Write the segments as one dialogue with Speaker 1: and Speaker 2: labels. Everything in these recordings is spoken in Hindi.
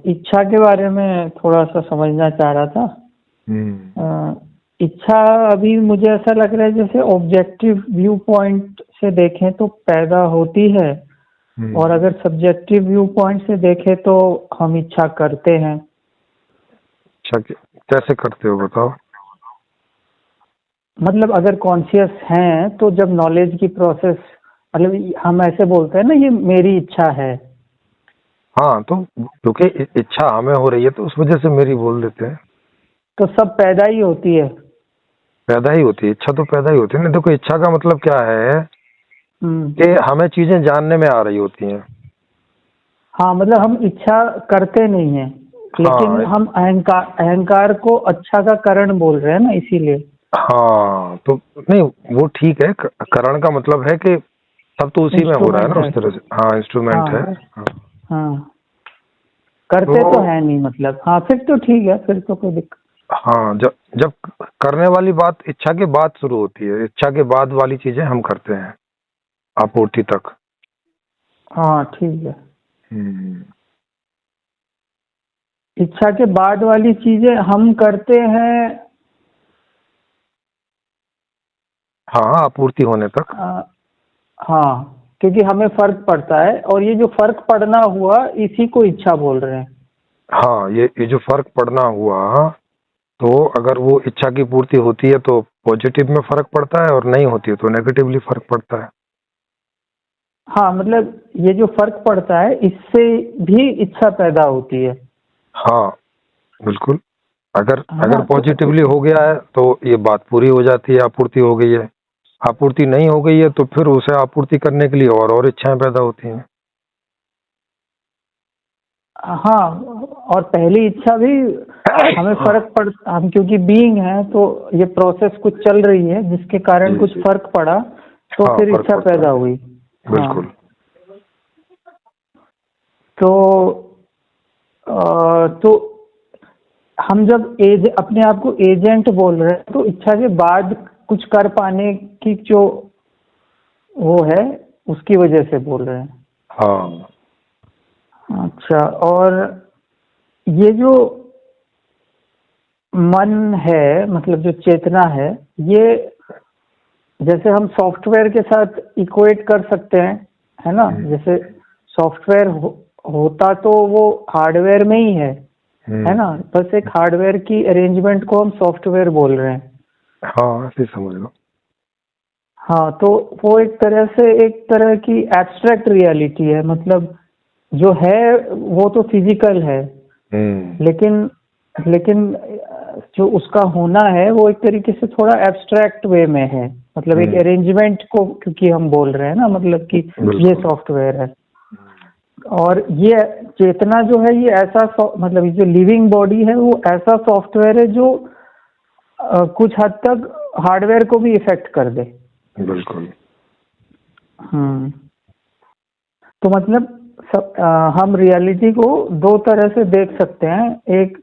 Speaker 1: इच्छा के बारे में थोड़ा सा समझना चाह रहा था। इच्छा अभी मुझे ऐसा लग रहा है जैसे ऑब्जेक्टिव व्यू पॉइंट से देखें तो पैदा होती है, और अगर सब्जेक्टिव व्यू पॉइंट से देखें तो हम इच्छा करते हैं।
Speaker 2: अच्छा, कैसे करते हो बताओ?
Speaker 1: मतलब अगर कॉन्शियस हैं तो जब नॉलेज की प्रोसेस, मतलब हम ऐसे बोलते हैं ना, ये मेरी इच्छा है।
Speaker 2: हाँ, तो क्योंकि इच्छा हमें हो रही है तो उस वजह से मेरी बोल देते हैं।
Speaker 1: तो सब पैदा ही होती है।
Speaker 2: पैदा ही होती है इच्छा, तो पैदा ही होती है ना। देखो, इच्छा का मतलब क्या है कि हमें चीजें जानने में आ रही होती हैं।
Speaker 1: हाँ, मतलब हम इच्छा करते नहीं हैं, लेकिन
Speaker 2: हाँ,
Speaker 1: हम अहंकार को अच्छा का कारण बोल रहे हैं ना, इसीलिए।
Speaker 2: हाँ, तो नहीं, वो ठीक है। करण का मतलब है कि सब तो उसी में हो रहा है
Speaker 1: इंस्ट्रूमेंट
Speaker 2: ना,
Speaker 1: है।
Speaker 2: उस तरह से। हाँ, इंस्ट्रूमेंट है।
Speaker 1: हाँ
Speaker 2: हाँ,
Speaker 1: हाँ, करते तो
Speaker 2: तो
Speaker 1: है नहीं मतलब। हाँ, फिर तो ठीक है, फिर तो कोई दिक्कत।
Speaker 2: हाँ, जब जब करने वाली बात इच्छा के बाद शुरू होती है, इच्छा के बाद वाली चीजें हम करते हैं आपूर्ति तक।
Speaker 1: हाँ ठीक है।
Speaker 2: हम्म।
Speaker 1: इच्छा के बाद वाली चीजें हम करते हैं।
Speaker 2: हाँ, आपूर्ति होने तक।
Speaker 1: हाँ, क्योंकि हमें फर्क पड़ता है, और ये जो फर्क पड़ना हुआ इसी को इच्छा बोल रहे हैं।
Speaker 2: हाँ, ये जो फर्क पड़ना हुआ, तो अगर वो इच्छा की पूर्ति होती है तो पॉजिटिव में फर्क पड़ता है, और नहीं होती है तो नेगेटिवली फर्क पड़ता है।
Speaker 1: हाँ, मतलब ये जो फर्क पड़ता है इससे भी इच्छा पैदा होती है।
Speaker 2: हाँ, बिल्कुल। अगर
Speaker 1: है
Speaker 2: अगर
Speaker 1: ना?
Speaker 2: पॉजिटिवली हो गया है तो ये बात पूरी हो जाती है, आपूर्ति हो गई है। आपूर्ति नहीं हो गई है तो फिर उसे आपूर्ति करने के लिए और इच्छाएं पैदा होती हैं।
Speaker 1: हाँ, और पहली इच्छा भी हमें फर्क पड़, हम क्योंकि बीइंग है तो ये प्रोसेस कुछ चल रही है जिसके कारण
Speaker 2: जी,
Speaker 1: कुछ
Speaker 2: जी।
Speaker 1: फर्क पड़ा, तो
Speaker 2: हाँ,
Speaker 1: फिर
Speaker 2: फर्क
Speaker 1: इच्छा
Speaker 2: पड़ता
Speaker 1: पैदा
Speaker 2: है।
Speaker 1: हुई।
Speaker 2: बिल्कुल।
Speaker 1: हाँ, तो हम जब अपने आप को एजेंट बोल रहे हैं तो इच्छा के बाद कुछ कर पाने की जो वो है उसकी वजह से बोल रहे हैं।
Speaker 2: हाँ,
Speaker 1: अच्छा, और ये जो मन है, मतलब जो चेतना है, ये जैसे हम सॉफ्टवेयर के साथ इक्वेट कर सकते हैं, है ना? जैसे सॉफ्टवेयर होता तो वो हार्डवेयर में ही है ना? बस एक हार्डवेयर की अरेंजमेंट को हम सॉफ्टवेयर बोल रहे हैं।
Speaker 2: हाँ, ऐसे समझ लो।
Speaker 1: हाँ, तो वो एक तरह से एक तरह की एब्स्ट्रैक्ट रियलिटी है, मतलब जो है वो तो फिजिकल है, लेकिन लेकिन जो उसका होना है वो एक तरीके से थोड़ा एब्स्ट्रैक्ट वे में है, मतलब एक अरेंजमेंट को क्योंकि हम बोल रहे हैं ना, मतलब कि ये सॉफ्टवेयर है। और ये चेतना जो है ये ऐसा मतलब ये जो लिविंग बॉडी है वो ऐसा सॉफ्टवेयर है जो कुछ हद तक हार्डवेयर को भी इफेक्ट कर दे।
Speaker 2: बिल्कुल।
Speaker 1: तो मतलब हम रियलिटी को दो तरह से देख सकते हैं, एक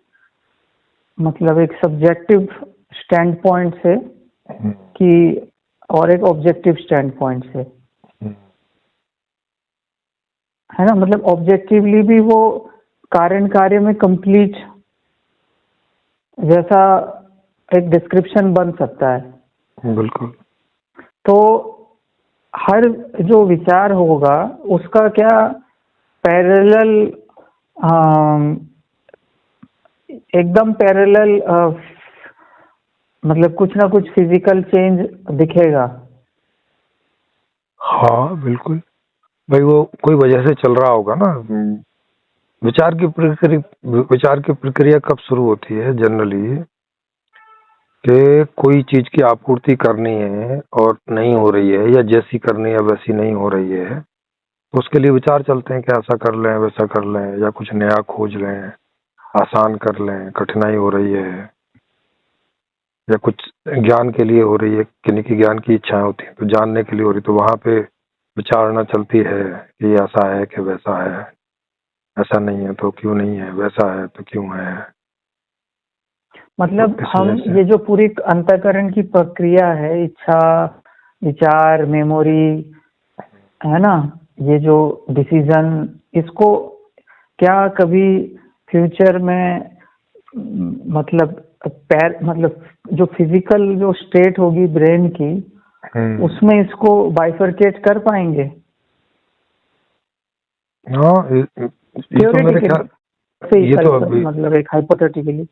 Speaker 1: मतलब एक सब्जेक्टिव स्टैंड पॉइंट से कि, और एक ऑब्जेक्टिव स्टैंड पॉइंट से, है ना? मतलब ऑब्जेक्टिवली भी वो कारण कार्य में कंप्लीट जैसा एक डिस्क्रिप्शन बन सकता है।
Speaker 2: बिल्कुल।
Speaker 1: तो हर जो विचार होगा उसका क्या पैरेलल, एकदम पैरेलल, मतलब कुछ ना कुछ फिजिकल चेंज दिखेगा।
Speaker 2: हाँ, बिल्कुल भाई, वो कोई वजह से चल रहा होगा ना। विचार की प्रक्रिया कब शुरू होती है जनरली कि कोई चीज की आपूर्ति करनी है और नहीं हो रही है, या जैसी करनी है वैसी नहीं हो रही है, तो उसके लिए विचार चलते हैं कि ऐसा कर लें, वैसा कर लें, या कुछ नया खोज लें, आसान कर लें, कठिनाई हो रही है, या कुछ ज्ञान के लिए हो रही है, किन्हीं की ज्ञान की इच्छाएं होती है तो जानने के लिए हो रही, तो वहां पे विचारणा चलती है कि ऐसा है कि वैसा है, ऐसा नहीं है तो क्यों नहीं है, वैसा है तो क्यों है।
Speaker 1: मतलब
Speaker 2: तो इस
Speaker 1: हम
Speaker 2: वजह से
Speaker 1: ये जो पूरी अंतःकरण की प्रक्रिया है, इच्छा, विचार, मेमोरी, है ना, ये जो डिसीजन, इसको क्या कभी फ्यूचर में मतलब मतलब जो फिजिकल जो स्टेट होगी ब्रेन की, उसमें इसको बाइफरकेट कर पाएंगे?
Speaker 2: हाँ, ये तो मेरे ख्याल ये तो अभी
Speaker 1: मतलब एक हाइपोथेटिकली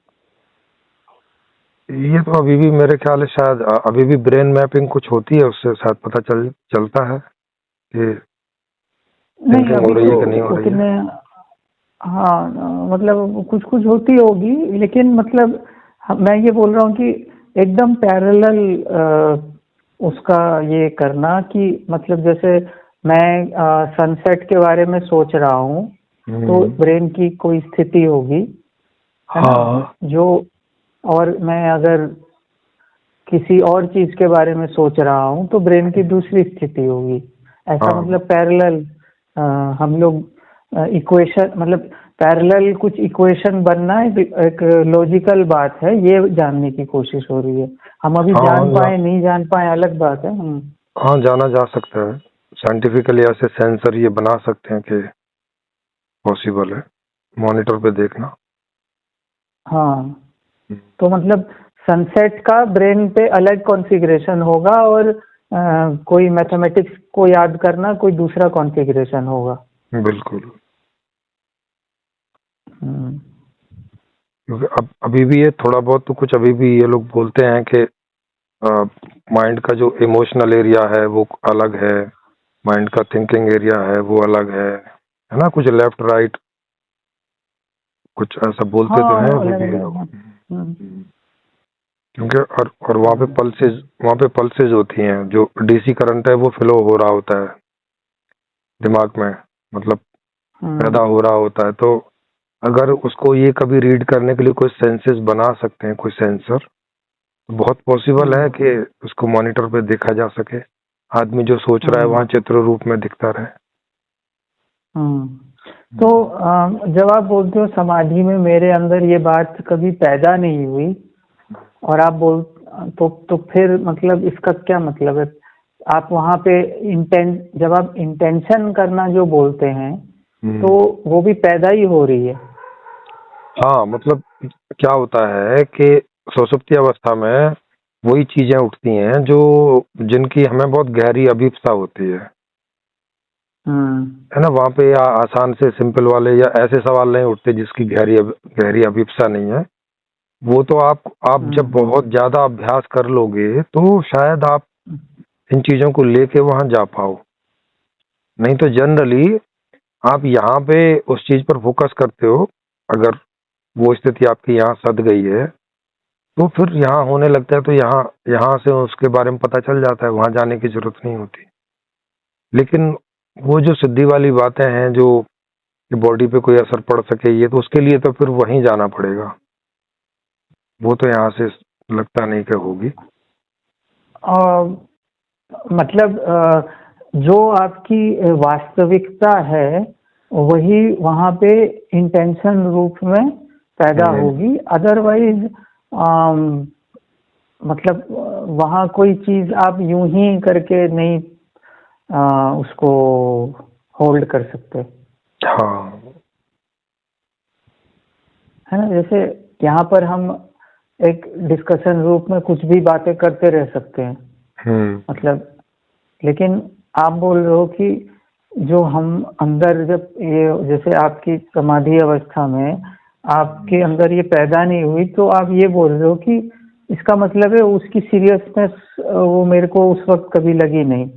Speaker 2: ये तो अभी भी मेरे ख्याल है शायद अभी भी ब्रेन मैपिंग कुछ होती है, उससे शायद पता चलता है कि
Speaker 1: नहीं,
Speaker 2: थिंकिंग हो
Speaker 1: अभी
Speaker 2: रही है कि
Speaker 1: तो
Speaker 2: नहीं हो रही है।
Speaker 1: हाँ, मतलब कुछ कुछ होती होगी, लेकिन मतलब मैं ये बोल रहा हूँ कि एकदम पैरेलल उसका ये करना कि मतलब जैसे मैं सनसेट के बारे में सोच रहा हूँ तो ब्रेन की कोई स्थिति होगी, है ना, जो, और मैं अगर किसी और चीज के बारे में सोच रहा हूँ तो ब्रेन की दूसरी स्थिति होगी। ऐसा मतलब पैरेलल हम लोग इक्वेशन, मतलब पैरेलल कुछ इक्वेशन बनना एक लॉजिकल बात है, ये जानने की कोशिश हो रही है। हम अभी जान पाए नहीं जान पाए अलग बात है।
Speaker 2: हाँ, जाना जा सकता है साइंटिफिकली, ऐसे सेंसर ये बना सकते हैं कि पॉसिबल है मॉनिटर पे देखना।
Speaker 1: हाँ, तो मतलब सनसेट का ब्रेन पे अलग कॉन्फ़िगरेशन होगा और कोई मैथमेटिक्स को याद करना कोई दूसरा कॉन्फ़िगरेशन होगा।
Speaker 2: बिल्कुल। क्योंकि अभी भी ये थोड़ा बहुत तो कुछ अभी भी ये लोग बोलते हैं कि माइंड का जो इमोशनल एरिया है वो अलग है, माइंड का थिंकिंग एरिया है वो अलग है ना, कुछ लेफ्ट राइट कुछ ऐसा बोलते तो हैं अभी भी लोग। क्योंकि और वहाँ पे पल्सेज होती हैं, जो डीसी करंट है वो फ्लो हो रहा होता है दिमाग में, मतलब पैदा हो रहा होता है। तो अगर उसको ये कभी रीड करने के लिए कोई सेंसेस बना सकते हैं, कोई सेंसर, तो बहुत पॉसिबल है कि उसको मॉनिटर पे देखा जा सके, आदमी जो सोच रहा है वहाँ चित्र रूप में दिखता रहे।
Speaker 1: तो जब आप बोलते हो समाधि में मेरे अंदर ये बात कभी पैदा नहीं हुई, और आप तो फिर मतलब इसका क्या मतलब है? आप वहाँ पे जब आप इंटेंशन करना जो बोलते हैं तो वो भी पैदा ही हो रही है।
Speaker 2: हाँ, मतलब क्या होता है कि सुषुप्ति अवस्था में वही चीजें उठती हैं जो जिनकी हमें बहुत गहरी अभिप्सा होती है ना। वहाँ पे या आसान से सिंपल वाले या ऐसे सवाल नहीं उठते जिसकी गहरी अभिप्सा नहीं है। वो तो आप जब बहुत ज्यादा अभ्यास कर लोगे तो शायद आप इन चीजों को लेके वहां जा पाओ। नहीं तो जनरली आप यहाँ पे उस चीज पर फोकस करते हो, अगर वो स्थिति आपकी यहाँ सद गई है तो फिर यहाँ होने लगता है, तो यहाँ से उसके बारे में पता चल जाता है, वहां जाने की जरूरत नहीं होती। लेकिन वो जो सिद्धि वाली बातें हैं जो बॉडी पे कोई असर पड़ सके, ये तो उसके लिए तो फिर वहीं जाना पड़ेगा, वो तो यहाँ से लगता नहीं कि होगी।
Speaker 1: मतलब जो आपकी वास्तविकता है वही वहाँ पे इंटेंशन रूप में पैदा होगी, अदरवाइज मतलब वहाँ कोई चीज आप यूं ही करके नहीं उसको होल्ड कर सकते।
Speaker 2: हाँ,
Speaker 1: है ना, जैसे यहाँ पर हम एक डिस्कशन रूप में कुछ भी बातें करते रह सकते हैं, मतलब, लेकिन आप बोल रहे हो कि जो हम अंदर जब ये जैसे आपकी समाधि अवस्था में आपके अंदर ये पैदा नहीं हुई, तो आप ये बोल रहे हो कि इसका मतलब है उसकी सीरियसनेस वो मेरे को उस वक्त कभी लगी नहीं।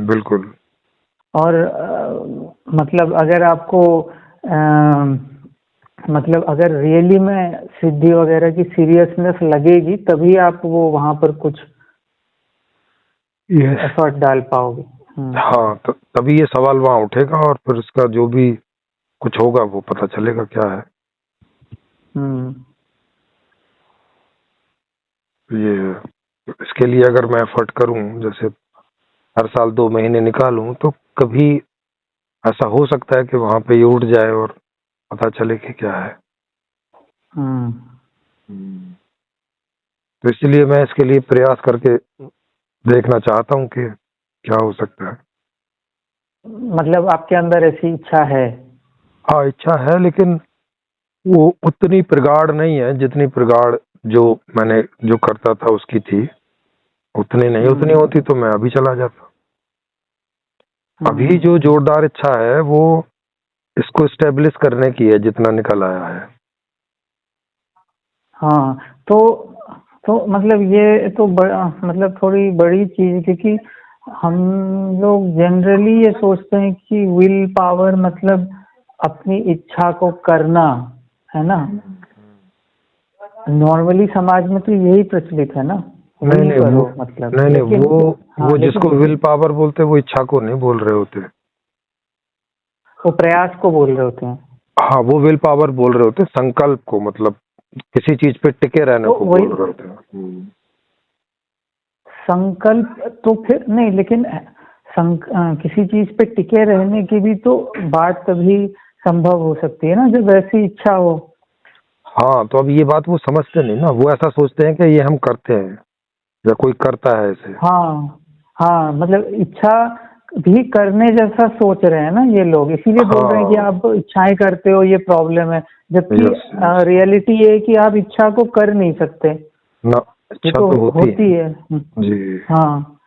Speaker 2: बिल्कुल।
Speaker 1: और मतलब अगर आपको मतलब अगर रियली में सिद्धि वगैरह की सीरियसनेस लगेगी तभी आप वो वहां पर कुछ एफर्ट डाल पाओगे।
Speaker 2: हाँ, तो तभी ये सवाल वहां उठेगा और फिर इसका जो भी कुछ होगा वो पता चलेगा क्या है। ये इसके लिए अगर मैं एफर्ट करूं, जैसे हर साल 2 महीने निकालूं, तो कभी ऐसा हो सकता है कि वहां पे ये उठ जाए और पता चले कि क्या है। तो इसलिए मैं इसके लिए प्रयास करके देखना चाहता हूँ कि क्या हो सकता है।
Speaker 1: मतलब आपके अंदर ऐसी इच्छा है?
Speaker 2: हाँ, इच्छा है, लेकिन वो उतनी प्रगाढ़ नहीं है जितनी प्रगाढ़ जो मैंने जो करता था उसकी थी, उतनी नहीं। उतनी होती तो मैं अभी चला जाता। अभी जो जोरदार इच्छा है वो इसको स्टेब्लिश करने की है, जितना निकल आया है।
Speaker 1: हाँ, तो मतलब ये तो मतलब थोड़ी बड़ी चीज, क्योंकि हम लोग जनरली ये सोचते हैं कि विल पावर मतलब अपनी इच्छा को करना, है ना। नॉर्मली समाज में तो यही प्रचलित है ना,
Speaker 2: नहीं नहीं
Speaker 1: करो
Speaker 2: वो
Speaker 1: मतलब।
Speaker 2: नहीं नहीं वो
Speaker 1: लेकिन
Speaker 2: जिसको विल पावर बोलते हैं वो इच्छा को नहीं बोल रहे होते।
Speaker 1: वो प्रयास को बोल रहे होते हैं।
Speaker 2: हाँ, वो विल पावर बोल रहे होते, संकल्प को, मतलब किसी चीज पे टिके रहने को बोल रहे होते हैं।
Speaker 1: संकल्प तो फिर नहीं, लेकिन किसी चीज पे टिके रहने की भी तो बात तभी संभव हो सकती है ना जब वैसी इच्छा हो।
Speaker 2: हाँ, तो अब ये बात वो समझते नहीं ना, वो ऐसा सोचते हैं कि ये हम करते हैं या कोई करता है ऐसे।
Speaker 1: हाँ हाँ, मतलब इच्छा भी करने जैसा सोच रहे हैं ना ये लोग, इसीलिए बोल रहे हैं कि आप इच्छाएं करते हो, ये प्रॉब्लम है। जबकि रियलिटी ये है कि आप इच्छा को कर नहीं सकते
Speaker 2: ना, इच्छा तो होती है जी।
Speaker 1: हाँ,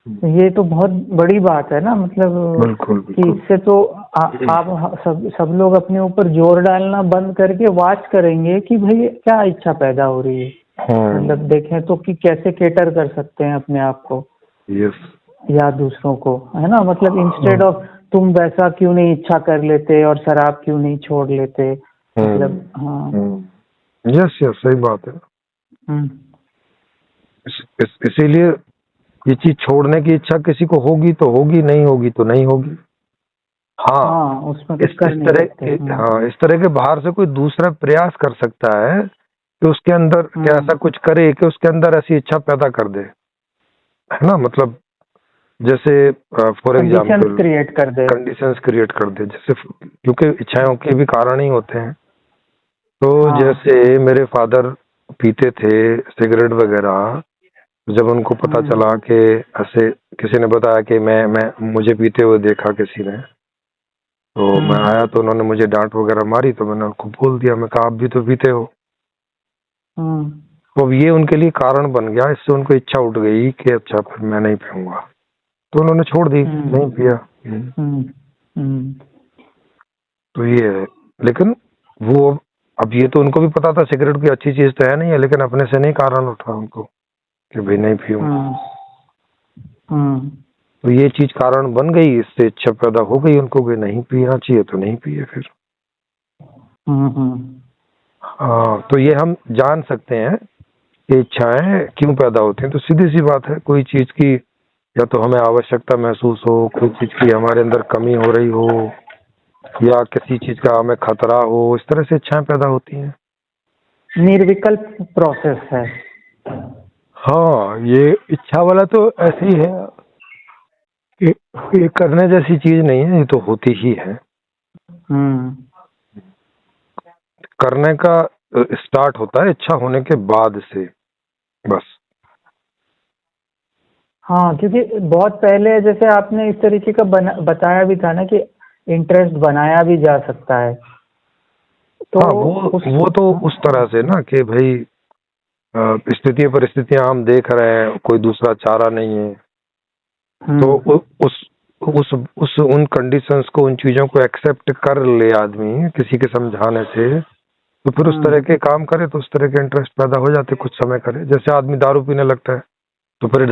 Speaker 1: ये तो बहुत बड़ी बात है ना, मतलब
Speaker 2: बिल्कुल,
Speaker 1: कि इससे तो आप सब लोग अपने ऊपर जोर डालना बंद करके वॉच करेंगे कि भाई क्या इच्छा पैदा हो रही है। मतलब देखें तो कि कैसे केटर कर सकते हैं अपने आप को या दूसरों को, है ना। मतलब इंस्टेड ऑफ तुम वैसा क्यों नहीं इच्छा कर लेते और शराब क्यों नहीं छोड़ लेते, मतलब। हाँ,
Speaker 2: यस सही बात है। इसीलिए ये चीज छोड़ने की इच्छा किसी को होगी तो होगी, नहीं होगी तो नहीं होगी। हाँ,
Speaker 1: उसमें
Speaker 2: इस तरह के बाहर से कोई दूसरा प्रयास कर सकता है कि उसके अंदर क्या ऐसा कुछ करे कि उसके अंदर ऐसी इच्छा पैदा कर दे, है ना। मतलब जैसे फॉर एग्जाम्पल कंडीशंस क्रिएट कर दे, जैसे क्योंकि इच्छाओं के भी कारण ही होते हैं। तो जैसे मेरे फादर पीते थे सिगरेट वगैरह, जब उनको पता चला कि ऐसे किसी ने बताया कि मुझे पीते हुए देखा किसी ने, तो मैं आया तो उन्होंने मुझे डांट वगैरह मारी, तो मैंने उनको बोल दिया, मैं कहा आप भी तो पीते हो। तो अब ये उनके लिए कारण बन गया, इससे उनको इच्छा उठ गई कि अच्छा फिर मैं नहीं पीऊंगा, तो उन्होंने छोड़ दी, नहीं पिया। तो ये है। लेकिन वो अब ये तो उनको भी पता था सिगरेट की अच्छी चीज तो है नहीं है, लेकिन अपने से नहीं कारण उठा उनको कि भाई नहीं पीऊंगा। तो ये चीज कारण बन गई, इससे इच्छा पैदा हो गई उनको कि नहीं पीना चाहिए, तो नहीं पिए फिर। हाँ, तो ये हम जान सकते हैं कि इच्छाएं क्यों पैदा होती हैं। तो सीधी सी बात है, कोई चीज की या तो हमें आवश्यकता महसूस हो, कोई चीज की हमारे अंदर कमी हो रही हो, या किसी चीज का हमें खतरा हो, इस तरह से इच्छाएं पैदा होती हैं।
Speaker 1: निर्विकल्प प्रोसेस है।
Speaker 2: हाँ, ये इच्छा वाला तो ऐसे ही है, ये करने जैसी चीज नहीं है, ये तो होती ही है। करने का स्टार्ट होता है इच्छा होने के बाद से, बस।
Speaker 1: हाँ, क्योंकि बहुत पहले जैसे आपने इस तरीके का बताया भी था ना कि इंटरेस्ट बनाया भी जा सकता है। तो
Speaker 2: हाँ, वो तो उस तरह से ना कि भाई स्थिति परिस्थितियां हम देख रहे हैं, कोई दूसरा चारा नहीं है, तो उस उन कंडीशंस को, उन चीजों को एक्सेप्ट कर ले आदमी किसी के समझाने से, तो फिर उस तरह के काम करे, तो उस तरह के इंटरेस्ट पैदा हो जाते कुछ समय करे। जैसे आदमी दारू पीने लगता है तो फिर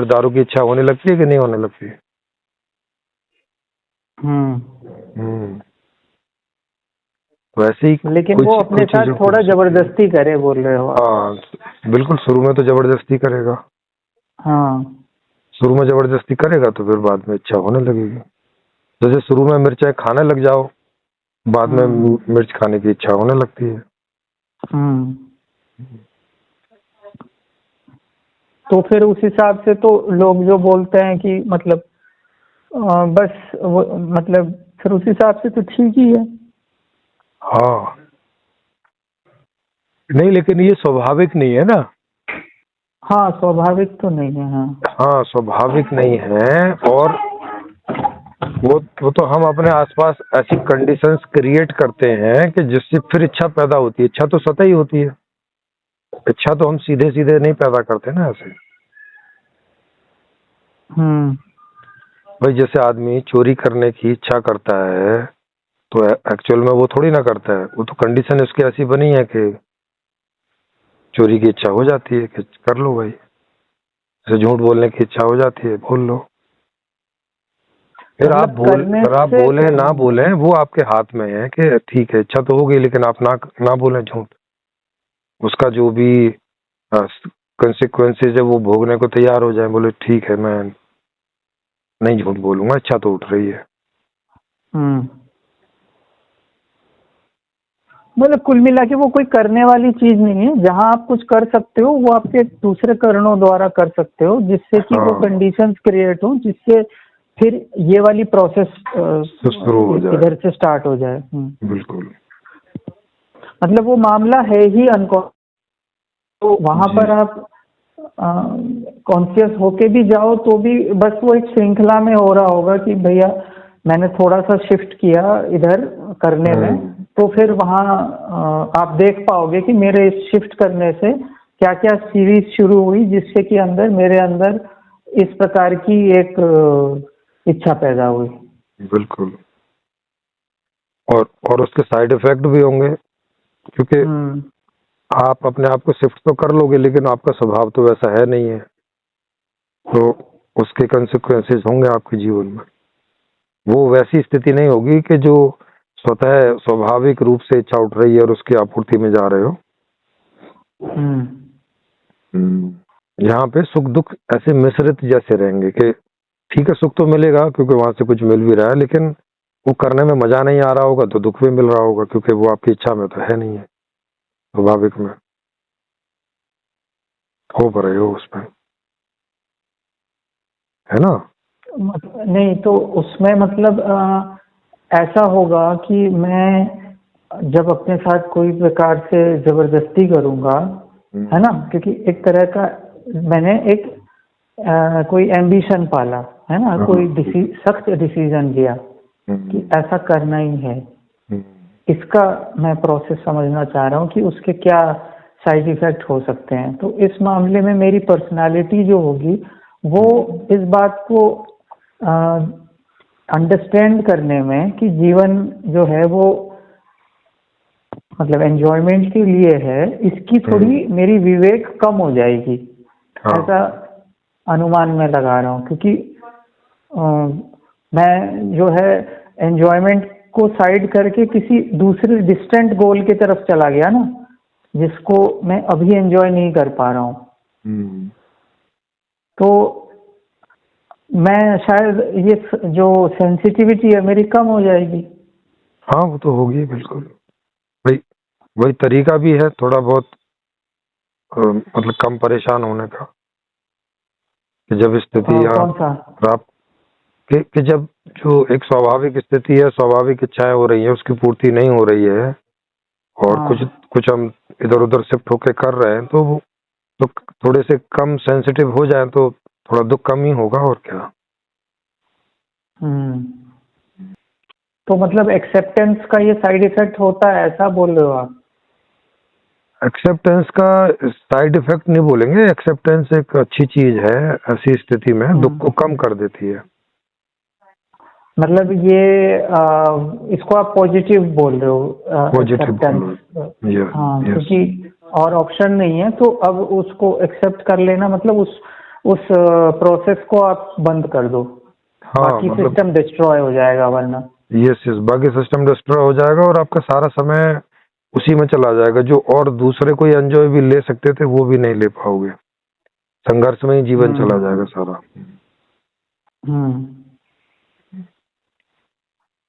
Speaker 2: दारू की इच्छा होने लगती है कि नहीं होने लगती है। वैसे ही
Speaker 1: लेकिन वो अपने साथ थोड़ा जबरदस्ती करे, बोल रहे हो।
Speaker 2: हाँ, बिल्कुल, शुरू में तो जबरदस्ती करेगा।
Speaker 1: हाँ,
Speaker 2: शुरू में जबरदस्ती करेगा तो फिर बाद में इच्छा होने लगेगी। जैसे शुरू में मिर्चाई खाने लग जाओ, बाद में मिर्च खाने की इच्छा होने लगती है।
Speaker 1: तो फिर उस हिसाब से तो लोग जो बोलते हैं कि मतलब बस वो, मतलब फिर उस हिसाब से तो ठीक ही है।
Speaker 2: हाँ, नहीं, लेकिन ये स्वाभाविक नहीं है ना।
Speaker 1: हाँ, स्वाभाविक तो नहीं है। हाँ,
Speaker 2: स्वाभाविक नहीं है। और वो तो हम अपने आसपास ऐसी कंडीशंस क्रिएट करते हैं कि जिससे फिर इच्छा पैदा होती है। इच्छा तो सतह ही होती है, इच्छा तो हम सीधे सीधे नहीं पैदा करते ना ऐसे। भाई जैसे आदमी चोरी करने की इच्छा करता है तो एक्चुअल में वो थोड़ी ना करता है, वो तो कंडीशन उसकी ऐसी बनी है कि चोरी की इच्छा हो जाती है कि कर लो भाई, जैसे झूठ बोलने की इच्छा हो जाती है, बोल लो। फिर आप बोले ना बोले वो आपके हाथ में है कि ठीक है इच्छा तो हो गई, लेकिन आप ना बोले झूठ, उसका जो भी कंसिक्वेंसेज है वो भोगने को तैयार हो जाए, बोले ठीक है मैं नहीं झूठ बोलूंगा, इच्छा तो उठ रही है।
Speaker 1: मतलब कुल मिला के वो कोई करने वाली चीज नहीं है, जहां आप कुछ कर सकते हो वो आपके दूसरे कारणों द्वारा कर सकते हो, जिससे कि वो कंडीशंस क्रिएट हो, जिससे फिर ये वाली प्रोसेस
Speaker 2: शुरू हो जाए,
Speaker 1: इधर से स्टार्ट हो जाए।
Speaker 2: बिल्कुल।
Speaker 1: मतलब वो मामला है ही अनकॉन्शियस, तो वहां पर आप कॉन्शियस होके भी जाओ तो भी बस वो एक श्रृंखला में हो रहा होगा कि भैया मैंने थोड़ा सा शिफ्ट किया इधर करने में, तो फिर वहाँ आप देख पाओगे कि मेरे इस शिफ्ट करने से क्या क्या सीरीज शुरू हुई, जिससे कि मेरे अंदर इस प्रकार की एक इच्छा पैदा हुई।
Speaker 2: बिल्कुल। और उसके साइड इफेक्ट भी होंगे, क्योंकि आप अपने आप को शिफ्ट तो कर लोगे लेकिन आपका स्वभाव तो वैसा है नहीं है, तो उसके कंसिक्वेंसेस होंगे आपके जीवन में। वो वैसी स्थिति नहीं होगी कि जो स्वतः स्वाभाविक रूप से इच्छा उठ रही है और उसकी आपूर्ति में जा रहे हो। यहाँ पे सुख दुख ऐसे मिश्रित जैसे रहेंगे कि ठीक है सुख तो मिलेगा क्योंकि वहां से कुछ मिल भी रहा है, लेकिन वो करने में मजा नहीं आ रहा होगा तो दुख भी मिल रहा होगा, क्योंकि वो आपकी इच्छा में तो है नहीं है, स्वाभाविक में हो पा रहे हो उसमें, है ना।
Speaker 1: नहीं तो उसमें मतलब ऐसा होगा कि मैं जब अपने साथ कोई प्रकार से जबरदस्ती करूंगा, है ना, क्योंकि एक तरह का मैंने एक कोई एम्बिशन पाला, है ना, कोई सख्त डिसीजन लिया कि ऐसा करना ही है, इसका मैं प्रोसेस समझना चाह रहा हूँ कि उसके क्या साइड इफेक्ट हो सकते हैं। तो इस मामले में मेरी पर्सनालिटी जो होगी वो इस बात को अंडरस्टैंड करने में कि जीवन जो है वो मतलब एंजॉयमेंट के लिए है, इसकी थोड़ी मेरी विवेक कम हो जाएगी, ऐसा अनुमान में लगा रहा हूँ। क्योंकि मैं जो है एंजॉयमेंट को साइड करके किसी दूसरे डिस्टेंट गोल की तरफ चला गया ना, जिसको मैं अभी एंजॉय नहीं कर पा रहा हूँ। तो मैं शायद ये जो सेंसिटिविटी है मेरी कम हो जाएगी।
Speaker 2: हाँ वो तो होगी बिल्कुल। वही तरीका भी है थोड़ा बहुत मतलब कम परेशान होने का, कि जब स्थिति कि जब जो एक स्वाभाविक स्थिति है, स्वाभाविक इच्छाएं हो रही है, उसकी पूर्ति नहीं हो रही है और कुछ हम इधर उधर शिफ्ट होके कर रहे हैं, तो थोड़े से कम सेंसिटिव हो जाए तो थोड़ा दुख कम ही होगा और क्या।
Speaker 1: तो मतलब एक्सेप्टेंस का ये साइड इफेक्ट होता है, ऐसा बोल रहे हो आप?
Speaker 2: एक्सेप्टेंस का साइड इफेक्ट नहीं बोलेंगे, एक्सेप्टेंस एक अच्छी चीज है, ऐसी स्थिति में दुख को कम कर देती है।
Speaker 1: मतलब ये इसको आप पॉजिटिव बोल रहे हो?
Speaker 2: पॉजिटिव।
Speaker 1: हाँ, क्योंकि और ऑप्शन नहीं है, तो अब उसको एक्सेप्ट कर लेना मतलब उस प्रोसेस को आप बंद कर दो। हाँ, बाकी मतलब सिस्टम डिस्ट्रॉय हो जाएगा वरना।
Speaker 2: यस, बाकी सिस्टम डिस्ट्रॉय हो जाएगा और आपका सारा समय उसी में चला जाएगा, जो और दूसरे कोई एंजॉय भी ले सकते थे वो भी नहीं ले पाओगे, संघर्ष में ही जीवन चला जाएगा सारा।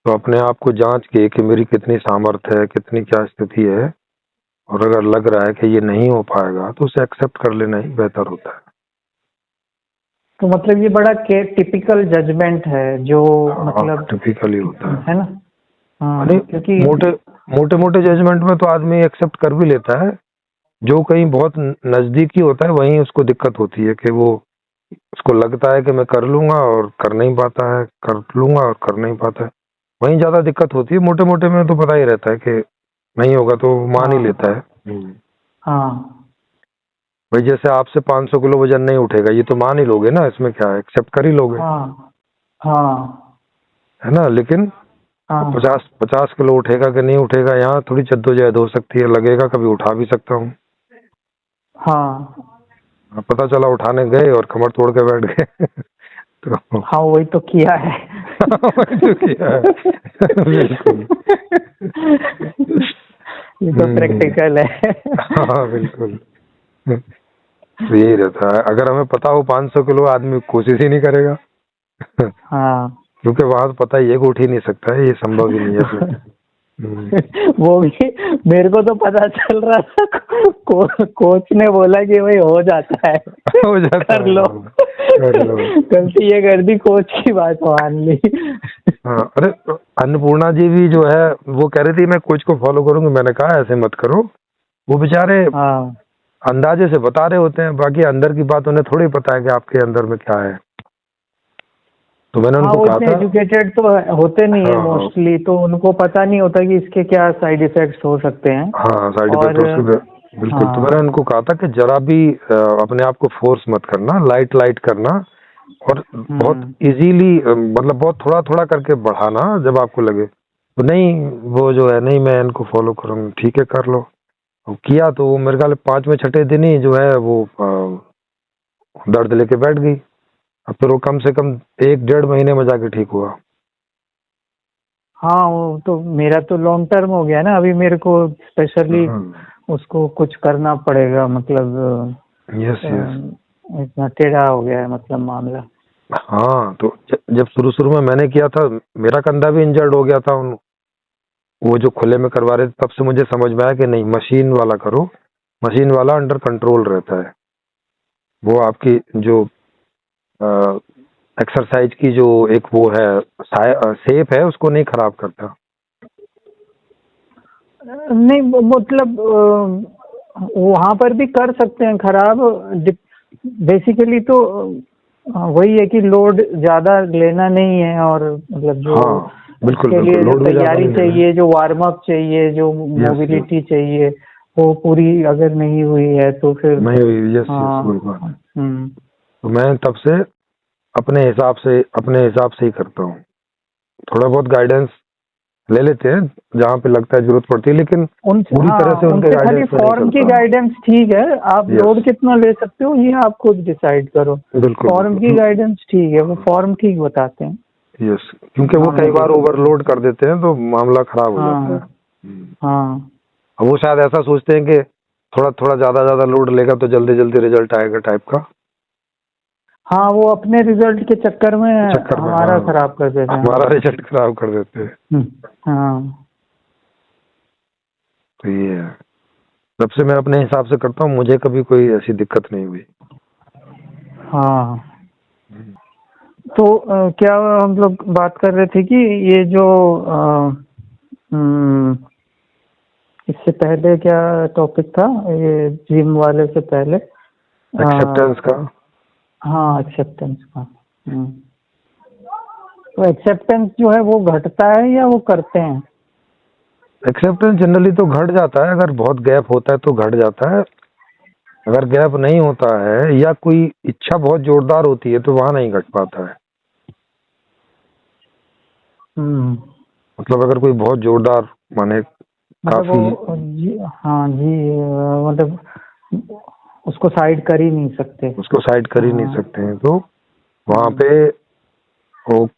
Speaker 2: तो अपने आप को जांच के कि मेरी कितनी सामर्थ्य है, कितनी क्या स्थिति है, और अगर लग रहा है कि ये नहीं हो पाएगा तो उसे एक्सेप्ट कर लेना ही बेहतर होता है।
Speaker 1: तो मतलब ये बड़ा टिपिकल जजमेंट है जो मतलब
Speaker 2: टिपिकल ही होता है
Speaker 1: ना।
Speaker 2: क्योंकि मोटे जजमेंट में तो आदमी एक्सेप्ट कर भी लेता है, जो कहीं बहुत नजदीकी होता है वहीं उसको दिक्कत होती है कि वो उसको लगता है कि मैं कर लूंगा और कर नहीं पाता है, कर लूंगा और कर नहीं पाता है। वहीं ज्यादा दिक्कत होती है। मोटे मोटे में तो पता ही रहता है कि नहीं होगा तो मान ही
Speaker 1: हाँ
Speaker 2: लेता है।
Speaker 1: हाँ
Speaker 2: भाई जैसे आपसे 500 किलो वजन नहीं उठेगा, ये तो मान ही लोगे ना, इसमें क्या है, एक्सेप्ट कर ही लोगे,
Speaker 1: हाँ हाँ
Speaker 2: है ना। लेकिन
Speaker 1: हाँ
Speaker 2: 50 किलो उठेगा कि नहीं उठेगा, यहाँ थोड़ी जद्दोजहद हो सकती है। लगेगा कभी उठा भी सकता हूँ।
Speaker 1: हाँ
Speaker 2: पता चला उठाने गए और कमर तोड़ के बैठ गए तो
Speaker 1: हाँ, वही तो किया है।
Speaker 2: वही तो किया है बिल्कुल।
Speaker 1: ये तो प्रैक्टिकल है।
Speaker 2: हाँ बिल्कुल। तो यही रहता है, अगर हमें पता हो 500 किलो, आदमी कोशिश ही नहीं करेगा
Speaker 1: हाँ
Speaker 2: क्योंकि वहां तो पता ही है कि उठ ही नहीं सकता है, ये संभव ही नहीं है इसमें।
Speaker 1: वो भी मेरे को तो पता चल रहा था, कोच ने बोला कि भाई हो जाता है,
Speaker 2: हो जाता
Speaker 1: कर
Speaker 2: है,
Speaker 1: लो।
Speaker 2: कर लो।
Speaker 1: गलती ये कर दी, कोच की बात मान ली।
Speaker 2: हाँ, अरे अन्नपूर्णा जी भी जो है वो कह रही थी मैं कोच को फॉलो करूंगी। मैंने कहा ऐसे मत करो, वो बेचारे
Speaker 1: हाँ
Speaker 2: अंदाजे से बता रहे होते हैं, बाकी अंदर की बात उन्हें थोड़ी पता है कि आपके अंदर में क्या है। तो मैंने
Speaker 1: हाँ,
Speaker 2: उनको
Speaker 1: वो
Speaker 2: कहा
Speaker 1: इतने
Speaker 2: था।
Speaker 1: एजुकेटेड तो होते नहीं है
Speaker 2: हाँ हाँ
Speaker 1: मोस्टली, तो उनको पता नहीं होता कि इसके क्या साइड इफेक्ट्स हो सकते हैं।
Speaker 2: हाँ, साइड इफेक्ट
Speaker 1: और
Speaker 2: उसके बिल्कुल। तो मैंने
Speaker 1: हाँ
Speaker 2: उनको कहा था कि जरा भी अपने आप को फोर्स मत करना, लाइट लाइट करना, और बहुत
Speaker 1: हम्म
Speaker 2: इजीली, मतलब बहुत थोड़ा थोड़ा करके बढ़ाना जब आपको लगे। तो नहीं, वो जो है, नहीं मैं इनको फॉलो करूंगा, ठीक है कर लो। अब किया तो वो मेरे ख्याल 5वें 6ठे दिन ही जो है वो दर्द लेके बैठ गई। अब फिर वो कम से कम 1 डेढ़ महीने में जाके ठीक हुआ।
Speaker 1: हाँ, वो तो मेरा तो लॉन्ग टर्म हो गया ना, अभी मेरे को स्पेशली उसको कुछ करना पड़ेगा, मतलब
Speaker 2: यस यस।
Speaker 1: इतना टेढ़ा हो गया है मतलब मामला।
Speaker 2: हाँ, तो जब शुरू शुरू में मैंने किया था, मेरा कंधा भी इंजर्ड हो गया था वो जो खुले में करवा रहे थे, तब से मुझे समझ में आया कि नहीं, मशीन वाला करो। मशीन वाला अंडर कंट्रोल रहता है। वो आपकी जो एक्सरसाइज की जो एक वो है शेप है, उसको नहीं खराब करता।
Speaker 1: नहीं मतलब वहां पर भी कर सकते हैं खराब। बेसिकली तो वही है कि लोड ज्यादा लेना नहीं है, और मतलब जो
Speaker 2: हाँ बिल्कुल
Speaker 1: उसके लिए
Speaker 2: बिल्कुल,
Speaker 1: जो
Speaker 2: लोड भी ज्यादा
Speaker 1: तैयारी
Speaker 2: नहीं लेना है।
Speaker 1: चाहिए, जो वार्म अप चाहिए, जो
Speaker 2: यस यस,
Speaker 1: मोबिलिटी चाहिए, वो पूरी अगर नहीं हुई है तो फिर
Speaker 2: नहीं हुई, यस यस,
Speaker 1: हाँ।
Speaker 2: वही बात है। तो मैं तब से अपने हिसाब से ही करता हूँ। थोड़ा बहुत गाइडेंस ले लेते हैं जहाँ पे लगता है जरूरत पड़ती है, लेकिन
Speaker 1: उनसे,
Speaker 2: पूरी तरह
Speaker 1: हाँ
Speaker 2: से उनके
Speaker 1: उनसे खाली
Speaker 2: गाइडेंस में नहीं
Speaker 1: फॉर्म की
Speaker 2: चलता।
Speaker 1: गाइडेंस ठीक है, आप
Speaker 2: यस,
Speaker 1: लोड कितना ले सकते हो ये आप खुद डिसाइड करो।
Speaker 2: बिल्कुल
Speaker 1: फॉर्म की
Speaker 2: बिल्कुल।
Speaker 1: गाइडेंस ठीक है, वो फॉर्म ठीक बताते हैं।
Speaker 2: यस, क्योंकि वो
Speaker 1: हाँ
Speaker 2: कई
Speaker 1: मुझे
Speaker 2: बार ओवरलोड कर देते हैं तो मामला खराब हो जाता है।
Speaker 1: हाँ हाँ
Speaker 2: अब वो शायद ऐसा सोचते हैं कि थोड़ा थोड़ा ज्यादा लोड लेगा तो जल्दी जल्दी रिजल्ट आएगा टाइप का।
Speaker 1: हाँ, वो अपने रिजल्ट के चक्कर में
Speaker 2: चक्कर में,
Speaker 1: हमारा
Speaker 2: हाँ,
Speaker 1: खराब कर देते हैं।
Speaker 2: हमारा रिजल्ट खराब कर देते हैं।
Speaker 1: हाँ
Speaker 2: तो ये है, तब से मैं अपने हिसाब से करता हूँ, मुझे कभी कोई ऐसी दिक्कत नहीं हुई।
Speaker 1: हाँ। तो क्या हम लोग बात कर रहे थे कि ये जो हम्म, इससे पहले क्या टॉपिक था, ये जिम वाले से पहले?
Speaker 2: एक्सेप्टेंस का।
Speaker 1: हाँ, एक्सेप्टेंस का। तो एक्सेप्टेंस जो है वो घटता है या वो करते हैं?
Speaker 2: एक्सेप्टेंस जनरली तो घट जाता है, अगर बहुत गैप होता है तो घट जाता है। अगर गैप नहीं होता है या कोई इच्छा बहुत जोरदार होती है तो वहां नहीं घट पाता है। मतलब अगर कोई बहुत जोरदार, माने
Speaker 1: मतलब
Speaker 2: काफी,
Speaker 1: वो जी, हाँ जी, मतलब उसको साइड कर ही नहीं सकते।
Speaker 2: उसको साइड कर ही नहीं
Speaker 1: हाँ
Speaker 2: सकते हैं, तो वहां पे वो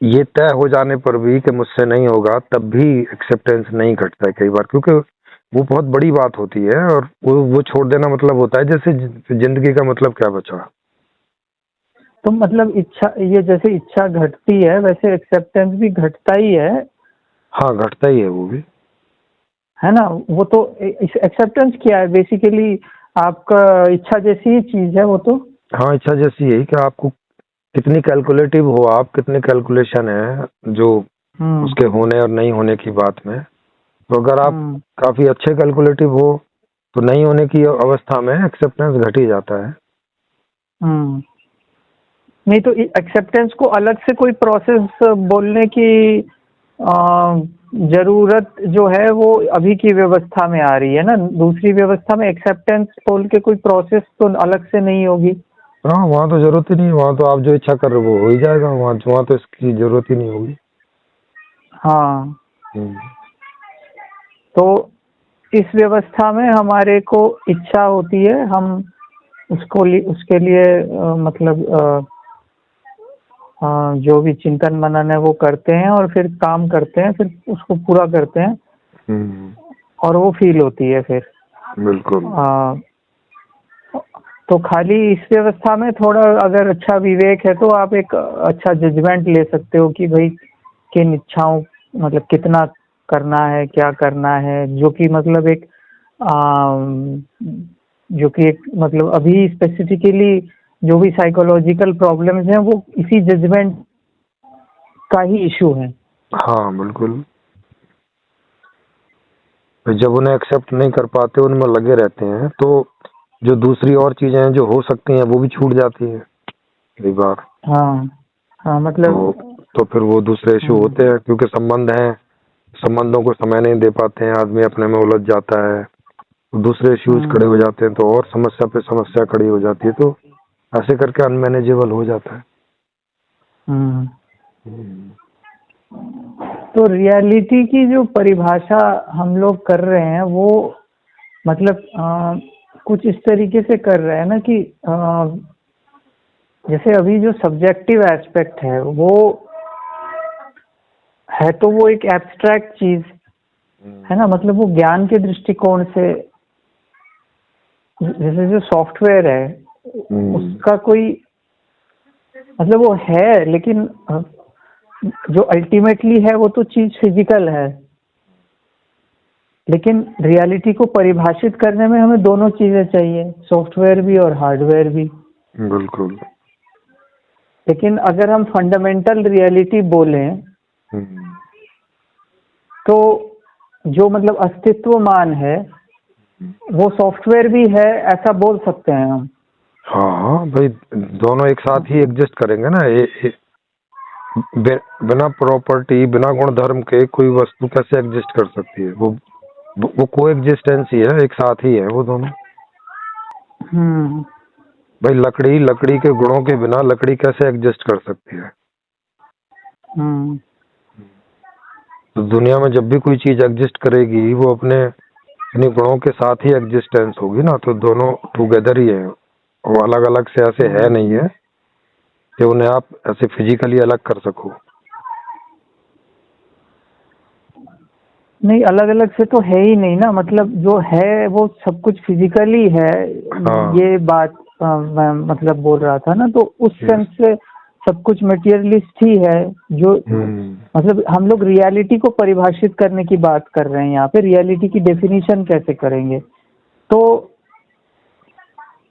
Speaker 2: ये तय हो जाने पर भी कि मुझसे नहीं होगा, तब भी एक्सेप्टेंस नहीं घटता है कई बार, क्योंकि वो बहुत बड़ी बात होती है। और वो छोड़ देना मतलब होता है जैसे जिंदगी का मतलब क्या बचा।
Speaker 1: तो मतलब इच्छा, ये जैसे इच्छा घटती है वैसे एक्सेप्टेंस भी घटता ही
Speaker 2: हाँ, घटता ही है वो भी।
Speaker 1: है ना। वो तो एक्सेप्टेंस क्या है बेसिकली, आपका इच्छा जैसी ही चीज है वो तो।
Speaker 2: हाँ, इच्छा जैसी है कि आपको कितनी कैलकुलेटिव हो, आप कितने कैलकुलेशन है जो उसके होने और नहीं होने की बात में। तो अगर आप काफी अच्छे कैलकुलेटिव हो तो नहीं होने की अवस्था में एक्सेप्टेंस घट ही जाता है।
Speaker 1: नहीं तो एक्सेप्टेंस को अलग से कोई प्रोसेस बोलने की जरूरत जो है वो अभी की व्यवस्था में आ रही है ना। दूसरी व्यवस्था में एक्सेप्टेंस बोल के कोई प्रोसेस तो अलग से नहीं होगी।
Speaker 2: हाँ, वहाँ तो जरूरत ही नहीं, वहाँ तो आप जो इच्छा कर रहे हो वो हो ही जाएगा, वहाँ तो इसकी जरूरत ही नहीं होगी।
Speaker 1: हाँ, तो इस व्यवस्था में हमारे को इच्छा होती है, हम उसके लिए मतलब जो भी चिंतन मनन है वो करते हैं और फिर काम करते हैं, फिर उसको पूरा करते हैं और वो फील होती है फिर।
Speaker 2: बिल्कुल।
Speaker 1: तो खाली इस व्यवस्था में थोड़ा अगर अच्छा विवेक है तो आप एक अच्छा जजमेंट ले सकते हो कि भाई किन इच्छाओं मतलब कितना करना है, क्या करना है, जो कि मतलब एक मतलब अभी स्पेसिफिकली जो भी साइकोलॉजिकल प्रॉब्लम्स हैं वो इसी जजमेंट का ही इशू है।
Speaker 2: हाँ बिल्कुल, जब उन्हें एक्सेप्ट नहीं कर पाते, उनमें लगे रहते हैं, तो जो दूसरी और चीजें हैं जो हो सकती हैं वो भी छूट जाती हैं कई बार।
Speaker 1: हाँ मतलब
Speaker 2: तो फिर वो दूसरे इशू होते हैं, क्योंकि संबंध हैं, संबंधों को समय नहीं दे पाते हैं, आदमी अपने में उलझ जाता है, दूसरे इश्यूज खड़े हो जाते हैं, तो और समस्या पे समस्या खड़ी हो जाती है, तो ऐसे करके अनमैनेजेबल हो जाता है।
Speaker 1: तो रियलिटी की जो परिभाषा हम लोग कर रहे हैं वो मतलब कुछ इस तरीके से कर रहे हैं ना कि जैसे अभी जो सब्जेक्टिव एस्पेक्ट है वो है, तो वो एक एब्स्ट्रैक्ट चीज है ना। मतलब वो ज्ञान के दृष्टिकोण से जैसे जो सॉफ्टवेयर है उसका कोई मतलब वो है, लेकिन जो अल्टीमेटली है वो तो चीज फिजिकल है, लेकिन रियलिटी को परिभाषित करने में हमें दोनों चीजें चाहिए, सॉफ्टवेयर भी और हार्डवेयर भी।
Speaker 2: बिल्कुल।
Speaker 1: लेकिन अगर हम फंडामेंटल रियलिटी बोलें तो जो मतलब अस्तित्वमान है वो सॉफ्टवेयर भी है, ऐसा बोल सकते हैं हम।
Speaker 2: हाँ भाई, दोनों एक साथ ही एग्जिस्ट करेंगे ना। बिना प्रॉपर्टी, बिना गुण धर्म के कोई वस्तु कैसे एग्जिस्ट कर सकती है? वो को एग्जिस्टेंस ही है, एक साथ ही है वो दोनों। भाई लकड़ी के गुणों के बिना लकड़ी कैसे एग्जिस्ट कर सकती है? तो दुनिया में जब भी कोई चीज एग्जिस्ट करेगी वो अपने इन्हीं गुणों के साथ ही एग्जिस्टेंस होगी ना, तो दोनों टुगेदर ही है, वो अलग अलग से ऐसे है नहीं है कि उन्हें आप ऐसे फिजिकली अलग कर सको।
Speaker 1: नहीं, अलग अलग से तो है ही नहीं ना, मतलब जो है वो सब कुछ फिजिकली है। ये बात मैं मतलब बोल रहा था ना, तो उस सेंस से सब कुछ मटेरियलिस्ट ही है। जो मतलब हम लोग रियलिटी को परिभाषित करने की बात कर रहे हैं यहाँ पे, रियलिटी की डेफिनेशन कैसे करेंगे? तो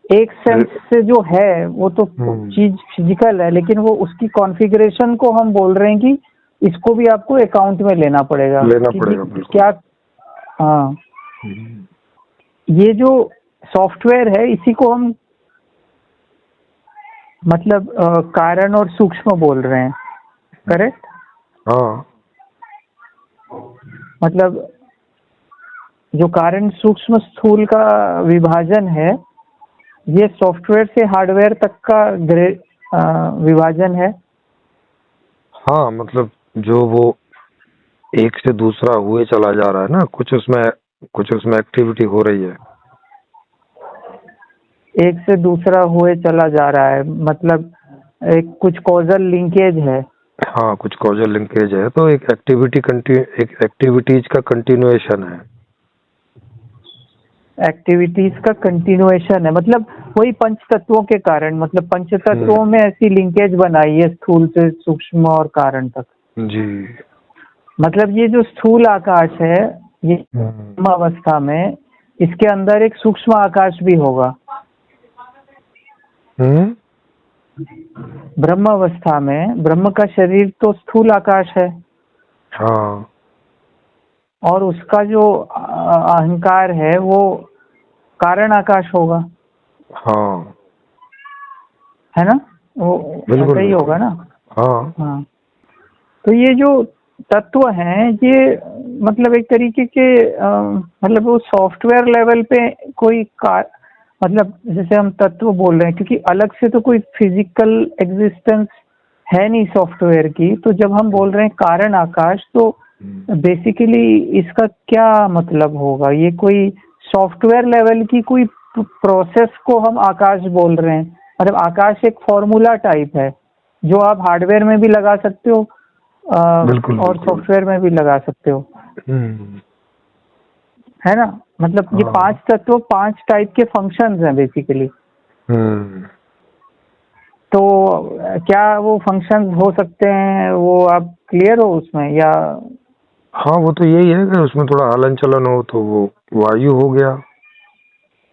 Speaker 1: एक सेंस से जो है वो तो चीज फिजिकल है, लेकिन वो उसकी कॉन्फ़िगरेशन को हम बोल रहे हैं कि इसको भी आपको अकाउंट में लेना पड़ेगा क्या। हाँ, ये जो सॉफ्टवेयर है इसी को हम मतलब कारण और सूक्ष्म बोल रहे हैं, करेक्ट?
Speaker 2: हाँ,
Speaker 1: मतलब जो कारण सूक्ष्म स्थूल का विभाजन है ये सॉफ्टवेयर से हार्डवेयर तक का विभाजन है।
Speaker 2: हाँ, मतलब जो वो एक से दूसरा हुए चला जा रहा है ना, कुछ उसमें एक्टिविटी हो रही है,
Speaker 1: एक से दूसरा हुए चला जा रहा है, मतलब एक कुछ कॉजल लिंकेज है।
Speaker 2: हाँ, कुछ कॉजल लिंकेज है, तो एक एक्टिविटीज का कंटिन्यूएशन है।
Speaker 1: एक्टिविटीज का कंटिन्यूएशन है, मतलब वही पंच तत्वों के कारण, मतलब पंच तत्वों में ऐसी लिंकेज बनाई है स्थूल से सूक्ष्म और कारण तक
Speaker 2: जी।
Speaker 1: मतलब ये जो स्थूल आकाश है ये ब्रह्म अवस्था में, इसके अंदर एक सूक्ष्म आकाश भी होगा। ब्रह्म अवस्था में ब्रह्म का शरीर तो स्थूल आकाश है।
Speaker 2: हाँ।
Speaker 1: और उसका जो अहंकार है वो कारण आकाश होगा।
Speaker 2: हाँ,
Speaker 1: है ना? वो
Speaker 2: बिल्कुल
Speaker 1: ऐसा ही
Speaker 2: बिल्कुल।
Speaker 1: होगा ना।
Speaker 2: हाँ
Speaker 1: हाँ, तो ये जो तत्व हैं ये मतलब एक तरीके के मतलब वो सॉफ्टवेयर लेवल पे कोई मतलब जैसे हम तत्व बोल रहे हैं, क्योंकि अलग से तो कोई फिजिकल एग्जिस्टेंस है नहीं सॉफ्टवेयर की, तो जब हम बोल रहे हैं कारण आकाश, तो बेसिकली इसका क्या मतलब होगा? ये कोई सॉफ्टवेयर लेवल की कोई प्रोसेस को हम आकाश बोल रहे हैं? मतलब आकाश एक फॉर्मूला टाइप है जो आप हार्डवेयर में भी लगा सकते हो
Speaker 2: बिल्कुल
Speaker 1: और
Speaker 2: बिल्कुल।
Speaker 1: सॉफ्टवेयर में भी लगा सकते हो,
Speaker 2: हम्म,
Speaker 1: है ना? मतलब ये
Speaker 2: हाँ
Speaker 1: 5 तत्व 5 टाइप के फंक्शंस हैं बेसिकली।
Speaker 2: हम्म।
Speaker 1: तो क्या वो फंक्शंस हो सकते हैं, वो आप क्लियर हो उसमें या?
Speaker 2: हाँ वो तो यही है कि उसमें थोड़ा हलन चलन हो तो वो वायु हो गया,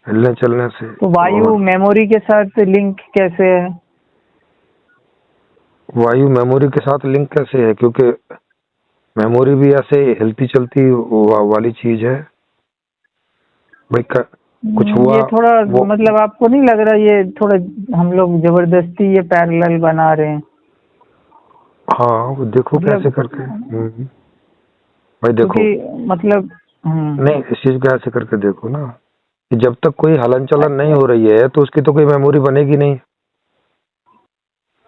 Speaker 2: हिलने चलने से।
Speaker 1: तो वायु
Speaker 2: और
Speaker 1: मेमोरी के साथ लिंक कैसे है?
Speaker 2: वायु मेमोरी के साथ लिंक कैसे है? क्योंकि मेमोरी भी ऐसे हिलती चलती वाली चीज है भाई। कुछ हुआ
Speaker 1: ये थोड़ा
Speaker 2: वो।
Speaker 1: मतलब आपको नहीं लग रहा ये थोड़ा हम लोग जबरदस्ती ये पैरेलल बना रहे हैं?
Speaker 2: हाँ वो देखो कैसे
Speaker 1: मतलब
Speaker 2: करके। भाई देखो,
Speaker 1: क्योंकि मतलब
Speaker 2: नहीं इस चीज को ऐसे करके देखो ना कि जब तक कोई हलन चलन नहीं हो रही है तो उसकी तो कोई मेमोरी बनेगी नहीं,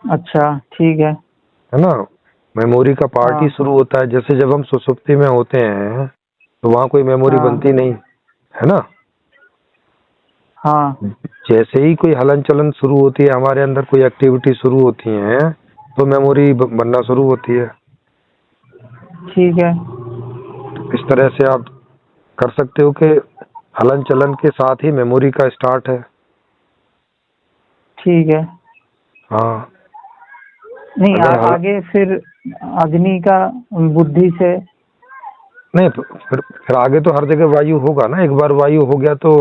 Speaker 1: अच्छा ठीक
Speaker 2: है ना। मेमोरी का पार्ट ही
Speaker 1: हाँ
Speaker 2: शुरू होता है जैसे जब हम सुसुप्ति में होते हैं तो वहां कोई मेमोरी
Speaker 1: हाँ
Speaker 2: बनती नहीं, है ना।
Speaker 1: हाँ
Speaker 2: जैसे ही कोई हलन चलन शुरू होती है, हमारे अंदर कोई एक्टिविटी शुरू होती है तो मेमोरी बनना शुरू होती है।
Speaker 1: ठीक है
Speaker 2: इस तरह से आप कर सकते हो कि हलन चलन के साथ ही मेमोरी का स्टार्ट है।
Speaker 1: ठीक है।
Speaker 2: हाँ
Speaker 1: नहीं
Speaker 2: अगर
Speaker 1: आगे फिर अग्नि का बुद्धि से।
Speaker 2: नहीं फिर आगे तो हर जगह वायु होगा ना। एक बार वायु हो गया तो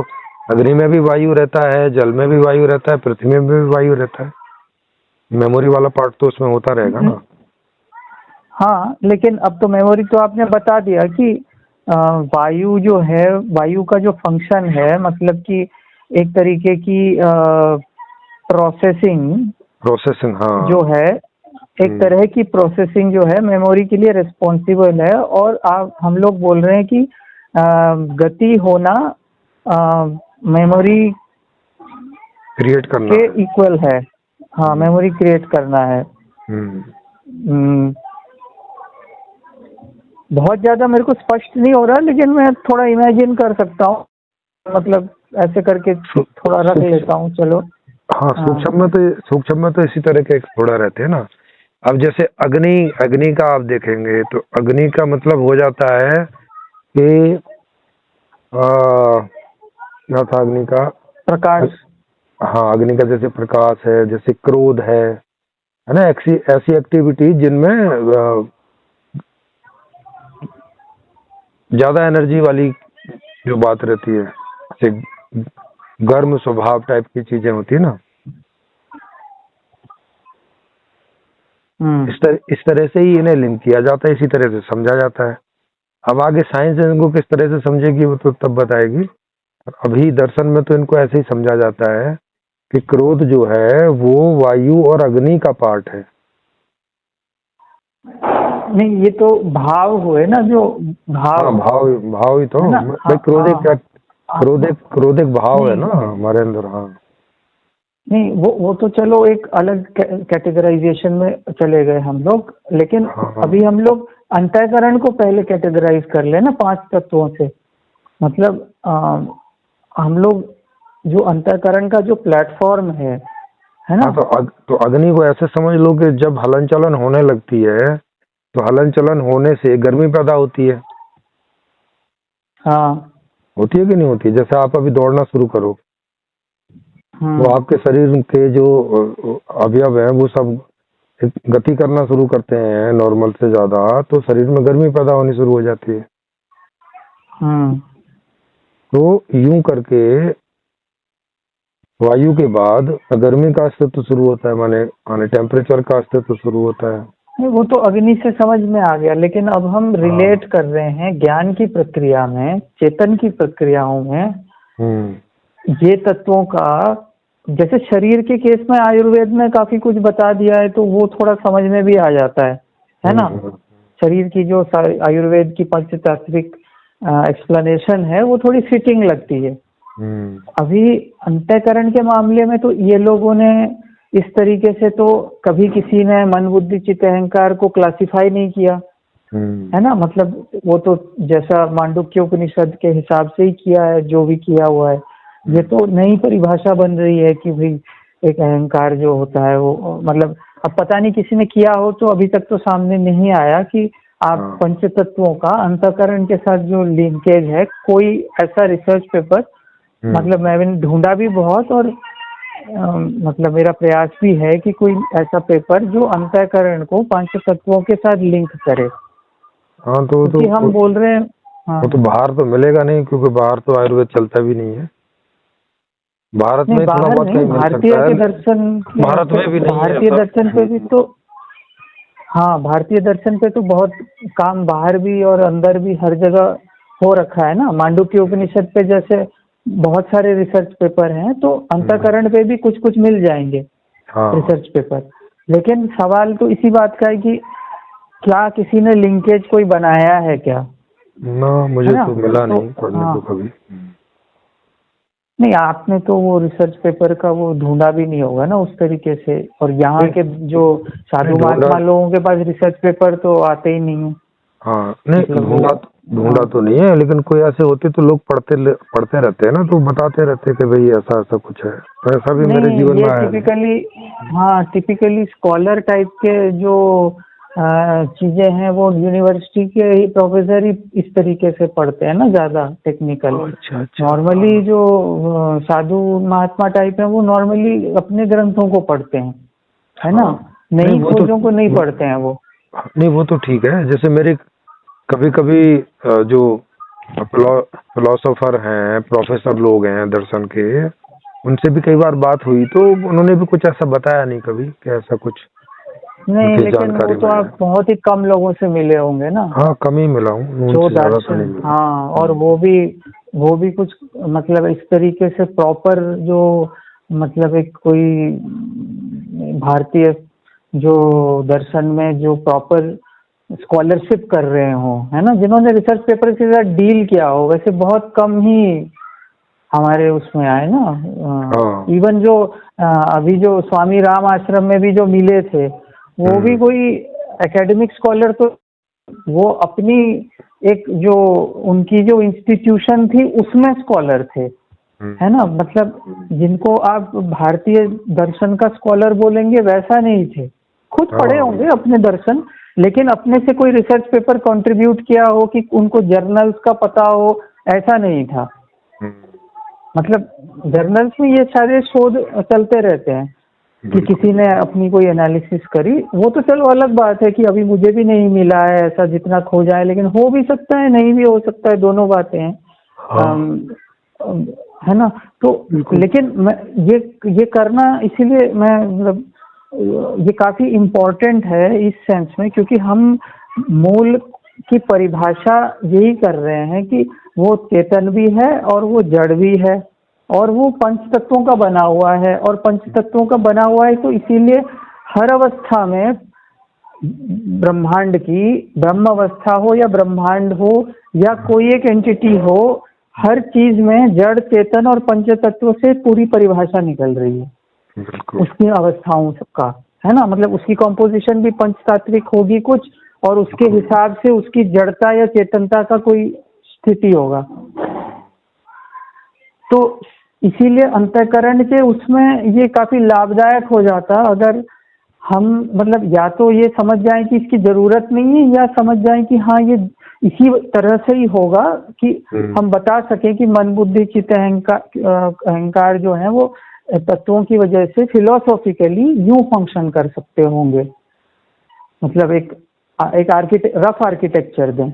Speaker 2: अग्नि में भी वायु रहता है, जल में भी वायु रहता है, पृथ्वी में भी वायु रहता है। मेमोरी वाला पार्ट तो उसमें होता रहेगा ना।
Speaker 1: हाँ, लेकिन अब तो मेमोरी तो आपने बता दिया कि वायु जो है, वायु का जो फंक्शन है मतलब कि एक तरीके की
Speaker 2: प्रोसेसिंग हाँ।
Speaker 1: जो है, एक तरह की प्रोसेसिंग जो है मेमोरी के लिए रिस्पॉन्सिबल है। और आप हम लोग बोल रहे हैं कि गति होना मेमोरी
Speaker 2: क्रिएट करना
Speaker 1: के
Speaker 2: है।
Speaker 1: इक्वल है। हाँ, मेमोरी क्रिएट करना है। हम्म, बहुत ज्यादा मेरे को स्पष्ट नहीं हो रहा, लेकिन मैं थोड़ा इमेजिन कर सकता हूँ, मतलब ऐसे करके थोड़ा रख लेता हूँ। चलो
Speaker 2: हाँ सूक्ष्म में तो इसी तरह के थोड़ा रहते हैं ना। अब जैसे अग्नि, अग्नि का आप देखेंगे तो अग्नि का मतलब हो जाता है कि क्या था अग्नि का?
Speaker 1: प्रकाश।
Speaker 2: हाँ अग्नि का जैसे प्रकाश है, जैसे क्रोध है ना। ऐसी ऐसी एक्टिविटी जिनमें ज्यादा एनर्जी वाली जो बात रहती है, जैसे गर्म स्वभाव टाइप की चीजें होती है ना। इस तरह से ही इन्हें लिंक किया जाता है, इसी तरह से समझा जाता है। अब आगे साइंस इनको किस तरह से समझेगी वो तो तब बताएगी। अभी दर्शन में तो इनको ऐसे ही समझा जाता है कि क्रोध जो है वो वायु और अग्नि का पार्ट है।
Speaker 1: नहीं, ये तो भाव हुए ना, जो भाव।
Speaker 2: हाँ भाव, भाव ही तो
Speaker 1: है ना?
Speaker 2: भाई।
Speaker 1: हाँ हाँ
Speaker 2: क्रोध एक भाव है
Speaker 1: नहीं
Speaker 2: ना हमारे अंदर। हाँ
Speaker 1: नहीं, वो तो चलो एक अलग कैटेगराइजेशन में चले गए हम लोग, लेकिन
Speaker 2: हाँ
Speaker 1: अभी हम लोग अंतःकरण को पहले कैटेगराइज कर ले ना 5 तत्वों से। मतलब हम लोग जो अंतःकरण का जो प्लेटफॉर्म है ना?
Speaker 2: हाँ। तो अग्नि को ऐसे समझ लो कि जब हलन चलन होने लगती है तो हलन चलन होने से गर्मी पैदा होती है।
Speaker 1: हाँ
Speaker 2: होती है कि नहीं होती है? जैसे आप अभी दौड़ना शुरू करो तो आपके शरीर के जो अवयव हैं वो सब गति करना शुरू करते हैं नॉर्मल से ज्यादा, तो शरीर में गर्मी पैदा होनी शुरू हो जाती है। तो यूं करके वायु के बाद गर्मी का अस्तित्व शुरू होता है, माने टेम्परेचर का अस्तित्व शुरू होता है।
Speaker 1: नहीं, वो तो अग्नि से समझ में आ गया, लेकिन अब हम रिलेट कर रहे हैं ज्ञान की प्रक्रिया में, चेतन की प्रक्रियाओं में ये तत्वों का जैसे शरीर के केस में आयुर्वेद में काफी कुछ बता दिया है, तो वो थोड़ा समझ में भी आ जाता है ना। शरीर की जो आयुर्वेद की पंचतात्विक एक्सप्लेनेशन है वो थोड़ी फिटिंग लगती है। अभी अंतःकरण के मामले में तो ये लोगों ने इस तरीके से तो कभी किसी ने मन बुद्धि चित्त अहंकार को क्लासिफाई नहीं किया, है ना। मतलब वो तो जैसा मांडुक्य उपनिषद के हिसाब से ही किया है, जो भी किया हुआ है। ये तो नई परिभाषा बन रही है कि भाई एक अहंकार जो होता है वो, मतलब अब पता नहीं किसी ने किया हो, तो अभी तक तो सामने नहीं आया कि आप पंच तत्वों का अंतःकरण के साथ जो लिंकेज है, कोई ऐसा रिसर्च पेपर, मतलब मैंने ढूंढा भी बहुत, और मतलब मेरा प्रयास भी है कि कोई ऐसा पेपर जो अंतःकरण को पंच तत्वों के साथ लिंक करे।
Speaker 2: हाँ, तो
Speaker 1: हम बोल रहे हैं, हाँ,
Speaker 2: वो तो बाहर तो मिलेगा नहीं, क्योंकि बाहर तो आयुर्वेद चलता भी नहीं है। भारत में थोड़ा बहुत कहीं मिल
Speaker 1: भारतीय
Speaker 2: सकता
Speaker 1: के
Speaker 2: है,
Speaker 1: दर्शन,
Speaker 2: भारत में भी नहीं है
Speaker 1: भारतीय
Speaker 2: ऐसा।
Speaker 1: दर्शन पे भी तो, हाँ, भारतीय दर्शन पे तो बहुत काम बाहर भी और अंदर भी हर जगह हो रखा है ना। मांडुक्य उपनिषद पे जैसे बहुत सारे रिसर्च पेपर हैं, तो अंतःकरण पे भी कुछ कुछ मिल जाएंगे रिसर्च पेपर। लेकिन सवाल तो इसी बात का है कि क्या किसी ने लिंकेज कोई बनाया है क्या?
Speaker 2: ना, मुझे तो मिला नहीं पढ़ने को कभी।
Speaker 1: नहीं, आपने तो वो रिसर्च पेपर का वो ढूंढा भी नहीं होगा ना उस तरीके से, और यहाँ के जो साधु महात्मा लोगों के पास रिसर्च पेपर तो आते ही नहीं है।
Speaker 2: हाँ, नहीं ढूंढा तो नहीं है, लेकिन कोई ऐसे होते तो लोग पढ़ते रहते हैं ना, तो बताते रहते कि भाई ऐसा ऐसा कुछ है। तो ऐसा भी मेरे जीवन में आया।
Speaker 1: टिपिकली, हाँ, टिपिकली स्कॉलर टाइप के जो चीजें हैं वो यूनिवर्सिटी के ही प्रोफेसर ही इस तरीके से पढ़ते हैं ना, ज्यादा टेक्निकल।
Speaker 2: अच्छा।
Speaker 1: नॉर्मली जो साधु महात्मा टाइप है वो नॉर्मली अपने ग्रंथों को पढ़ते हैं, है ना, नई खोजों को नहीं पढ़ते हैं वो।
Speaker 2: नहीं, वो तो ठीक है। जैसे मेरे कभी कभी जो फिलोसोफर हैं, प्रोफेसर लोग हैं दर्शन के, उनसे भी कई बार बात हुई, तो उन्होंने भी कुछ ऐसा बताया नहीं कभी कि ऐसा कुछ
Speaker 1: नहीं। लेकिन वो तो आप बहुत ही कम लोगों से मिले होंगे ना।
Speaker 2: हाँ, कम ही मिला हूँ,
Speaker 1: जो दर्शन, हाँ, और वो भी कुछ मतलब इस तरीके से प्रॉपर जो, मतलब एक कोई भारतीय जो दर्शन में जो प्रॉपर स्कॉलरशिप कर रहे हो, है ना, जिन्होंने रिसर्च पेपर के साथ डील किया हो, वैसे बहुत कम ही हमारे उसमें आए ना। इवन जो अभी जो स्वामी राम आश्रम में भी जो मिले थे, वो भी कोई एकेडमिक स्कॉलर तो, वो अपनी एक जो उनकी जो इंस्टीट्यूशन थी उसमें स्कॉलर थे, है ना। मतलब जिनको आप भारतीय दर्शन का स्कॉलर बोलेंगे वैसा नहीं थे। खुद पढ़े होंगे अपने दर्शन, लेकिन अपने से कोई रिसर्च पेपर कंट्रीब्यूट किया हो कि उनको जर्नल्स का पता हो, ऐसा नहीं था। मतलब जर्नल्स में ये सारे शोध चलते रहते हैं कि किसी ने अपनी कोई एनालिसिस करी, वो तो चलो अलग बात है कि अभी मुझे भी नहीं मिला है ऐसा जितना खोजा है, लेकिन हो भी सकता है, नहीं भी हो सकता है, दोनों बातें हैं। है ना। तो लेकिन मैं ये करना, इसीलिए मैं मतलब ये काफी इम्पोर्टेंट है इस सेंस में, क्योंकि हम मूल की परिभाषा यही कर रहे हैं कि वो चेतन भी है और वो जड़ भी है, और वो पंच तत्वों का बना हुआ है, और पंच तत्वों का बना हुआ है तो इसीलिए हर अवस्था में ब्रह्मांड की, ब्रह्म अवस्था हो या ब्रह्मांड हो या कोई एक एंटिटी हो, हर चीज में जड़, चेतन और पंच तत्व से पूरी परिभाषा निकल रही है उसकी अवस्थाओं का, है ना। मतलब उसकी कॉम्पोजिशन भी पंचतात्विक होगी कुछ, और उसके हिसाब से उसकी जड़ता या चेतनता का कोई स्थिति होगा। तो इसीलिए अंतःकरण के उसमें ये काफी लाभदायक हो जाता अगर हम, मतलब या तो ये समझ जाएं कि इसकी जरूरत नहीं है, या समझ जाएं कि हाँ ये इसी तरह से ही होगा, कि हम बता सकें कि मन बुद्धि चित्त अहंकार जो है वो तत्वों की वजह से फिलोसॉफिकली यूं फंक्शन कर सकते होंगे। मतलब एक रफ आर्किटेक्चर दें,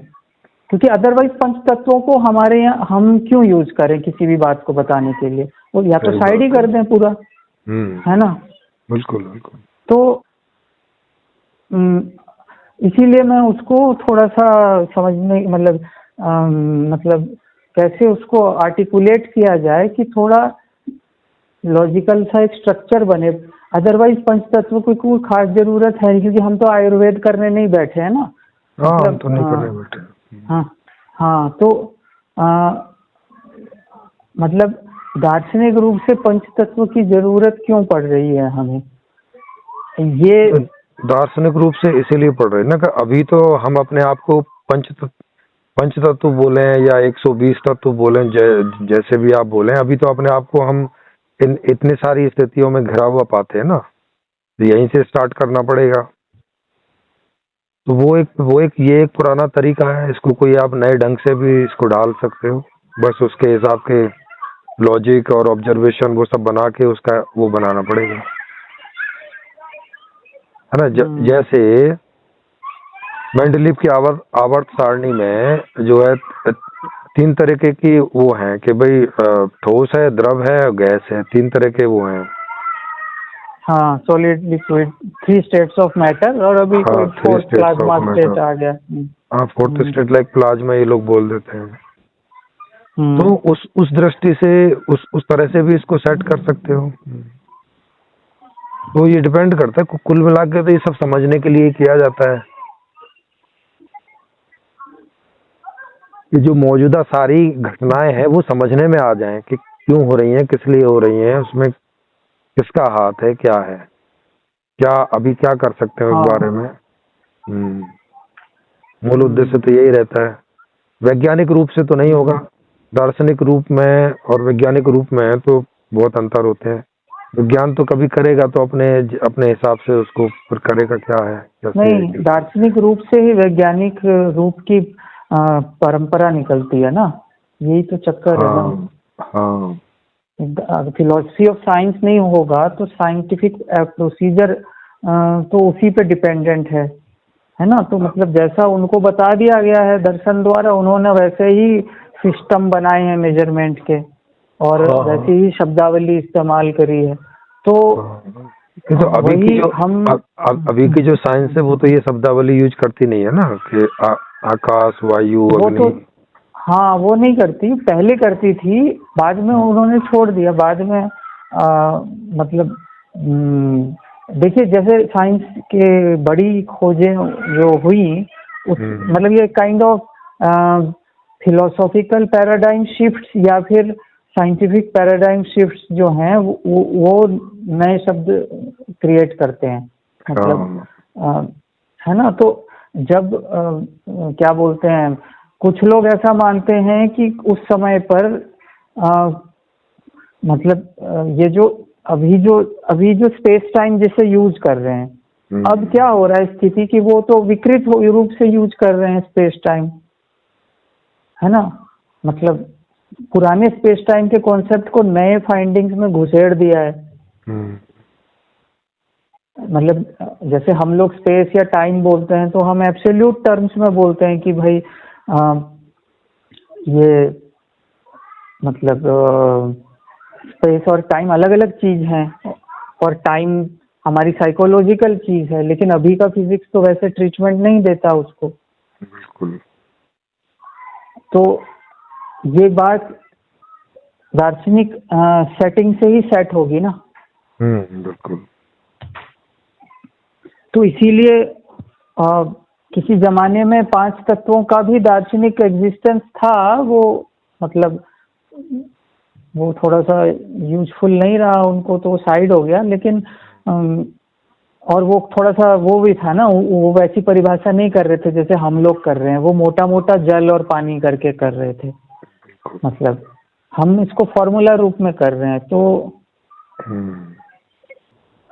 Speaker 1: क्योंकि अदरवाइज पंच तत्वों को हमारे यहाँ हम क्यों यूज करें किसी भी बात को बताने के लिए, वो या तो साइड ही कर दें पूरा, है ना।
Speaker 2: बिल्कुल बिल्कुल।
Speaker 1: तो इसीलिए मैं उसको थोड़ा सा समझने, मतलब कैसे उसको आर्टिकुलेट किया जाए कि थोड़ा लॉजिकल सा एक स्ट्रक्चर बने। अदरवाइज पंच तत्व की कोई खास जरूरत है नहीं, क्योंकि हम तो आयुर्वेद करने नहीं बैठे हैं ना।
Speaker 2: हाँ, हम
Speaker 1: मतलब
Speaker 2: तो नहीं करने बैठे।
Speaker 1: हाँ हाँ, तो मतलब दार्शनिक रूप से पंच तत्व की जरूरत क्यों पड़ रही है हमें, ये
Speaker 2: तो दार्शनिक रूप से इसीलिए पढ़ रहे हैं ना कि अभी तो हम अपने आप को पंच तत्व बोले या 120 तत्व बोले, जैसे भी आप बोले, अभी तो अपने आप को हम इतनी सारी स्थितियों में घिरा हुआ पाते हैं ना, तो यहीं से स्टार्ट करना पड़ेगा। तो ये एक पुराना तरीका है, इसको कोई आप नए ढंग से भी इसको डाल सकते हो, बस उसके हिसाब के लॉजिक और ऑब्जर्वेशन वो सब बना के उसका वो बनाना पड़ेगा, है ना। जैसे मेंडलीव की आवर्त सारणी में जो है 3 तरीके की वो हैं कि भाई ठोस है, द्रव है और गैस है, 3 तरह के वो हैं।
Speaker 1: हाँ, solid liquid, 3 states of matter, और अभी कोई 4th प्लाज्मा स्टेट आ गया।
Speaker 2: हाँ, 4th स्टेट लाइक प्लाज्मा ये लोग बोल देते हैं। तो उस दृष्टि से उस तरह से भी इसको सेट कर सकते हो। तो ये डिपेंड करता है, कुल मिला के तो ये सब समझने के लिए किया जाता है कि जो मौजूदा सारी घटनाएं हैं वो समझने में आ जाएं कि क्यों हो रही हैं, किस लिए हो रही हैं, उसमें किसका हाथ है, क्या है, क्या अभी क्या कर सकते हैं इस बारे में। मूल उद्देश्य तो यही रहता है। वैज्ञानिक रूप से तो नहीं होगा, दार्शनिक रूप में और वैज्ञानिक रूप में तो बहुत अंतर होते हैं। विज्ञान तो कभी करेगा तो अपने हिसाब से उसको फिर करेगा, क्या है
Speaker 1: नहीं, दार्शनिक रूप से ही वैज्ञानिक रूप की परंपरा निकलती है ना, यही तो चक्कर है ना।
Speaker 2: हाँ,
Speaker 1: फिलोसफी ऑफ साइंस नहीं होगा तो साइंटिफिक प्रोसीजर तो उसी पे डिपेंडेंट है ना। तो मतलब जैसा उनको बता दिया गया है दर्शन द्वारा, उन्होंने वैसे ही सिस्टम बनाए हैं मेजरमेंट के, और वैसे ही शब्दावली इस्तेमाल करी है। तो
Speaker 2: अभी की जो साइंस है वो तो ये शब्दावली यूज करती नहीं है ना कि आकाश, वायु, अग्नि।
Speaker 1: हाँ, वो नहीं करती, पहले करती थी, बाद में उन्होंने छोड़ दिया। बाद में मतलब देखिए, जैसे साइंस के बड़ी खोजें जो हुई, मतलब ये kind of philosophical paradigm shift या फिर साइंटिफिक पैराडाइम शिफ्ट जो हैं वो नए शब्द क्रिएट करते हैं, मतलब है ना। तो जब क्या बोलते हैं, कुछ लोग ऐसा मानते हैं कि उस समय पर मतलब ये जो अभी जो स्पेस टाइम जिसे यूज कर रहे हैं, अब क्या हो रहा है स्थिति की, वो तो विकृत रूप से यूज कर रहे हैं स्पेस टाइम, है ना। मतलब पुराने स्पेस टाइम के कॉन्सेप्ट को नए फाइंडिंग्स में घुसेड़ दिया है। मतलब जैसे हम लोग स्पेस या टाइम बोलते हैं तो हम एब्सोल्यूट टर्म्स में बोलते हैं कि भाई ये मतलब स्पेस और टाइम अलग अलग चीज हैं, और टाइम हमारी साइकोलॉजिकल चीज है, लेकिन अभी का फिजिक्स तो वैसे ट्रीटमेंट नहीं देता उसको।
Speaker 2: बिल्कुल।
Speaker 1: तो ये बात दार्शनिक सेटिंग से ही सेट होगी ना।
Speaker 2: बिल्कुल।
Speaker 1: तो इसीलिए किसी जमाने में 5 तत्वों का भी दार्शनिक एग्जिस्टेंस था, वो मतलब वो थोड़ा सा यूजफुल नहीं रहा उनको, तो साइड हो गया। लेकिन और वो थोड़ा सा वो भी था ना, वो वैसी परिभाषा नहीं कर रहे थे जैसे हम लोग कर रहे हैं, वो मोटा मोटा जल और पानी करके कर रहे थे, मतलब हम इसको फॉर्मूला रूप में कर रहे हैं। तो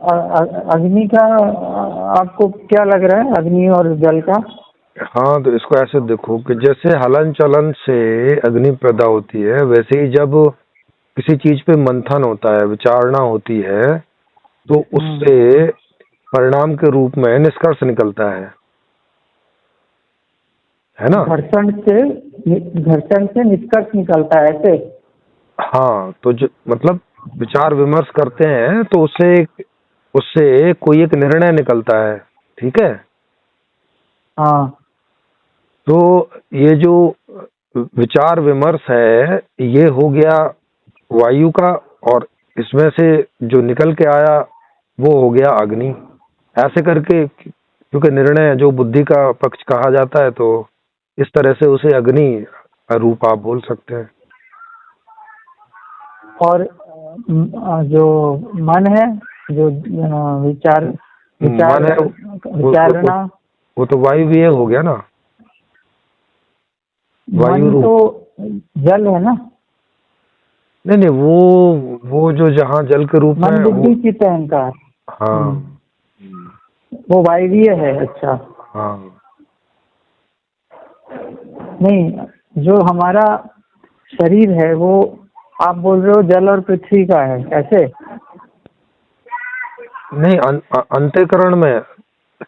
Speaker 1: अग्नि का आपको क्या लग रहा है, अग्नि और जल का?
Speaker 2: हाँ, तो इसको ऐसे देखो कि जैसे हलन चलन से अग्नि पैदा होती है, वैसे ही जब किसी चीज पे मंथन होता है, विचारणा होती है, तो उससे परिणाम के रूप में निष्कर्ष निकलता है ना। घर्षण
Speaker 1: से निष्कर्ष निकलता है ऐसे।
Speaker 2: हाँ, तो जो मतलब विचार विमर्श करते हैं तो उससे कोई एक निर्णय निकलता है, ठीक है।
Speaker 1: हाँ,
Speaker 2: तो ये जो विचार विमर्श है ये हो गया वायु का, और इसमें से जो निकल के आया वो हो गया अग्नि। ऐसे करके, क्योंकि निर्णय जो बुद्धि का पक्ष कहा जाता है, तो इस तरह से उसे अग्नि रूप आप बोल सकते हैं।
Speaker 1: और जो मन है, जो
Speaker 2: मन है
Speaker 1: विचारणा,
Speaker 2: वो तो वायु भी हो गया ना, वायु
Speaker 1: मन
Speaker 2: रूप।
Speaker 1: तो जल है ना?
Speaker 2: नहीं, वो जो जहाँ जल के रूप में
Speaker 1: मन बुद्धि चित्त अहंकार,
Speaker 2: हाँ
Speaker 1: वो वायवीय है। अच्छा,
Speaker 2: हाँ।
Speaker 1: नहीं, जो हमारा शरीर है वो आप बोल रहे हो जल और पृथ्वी का है, ऐसे?
Speaker 2: नहीं, अंतःकरण में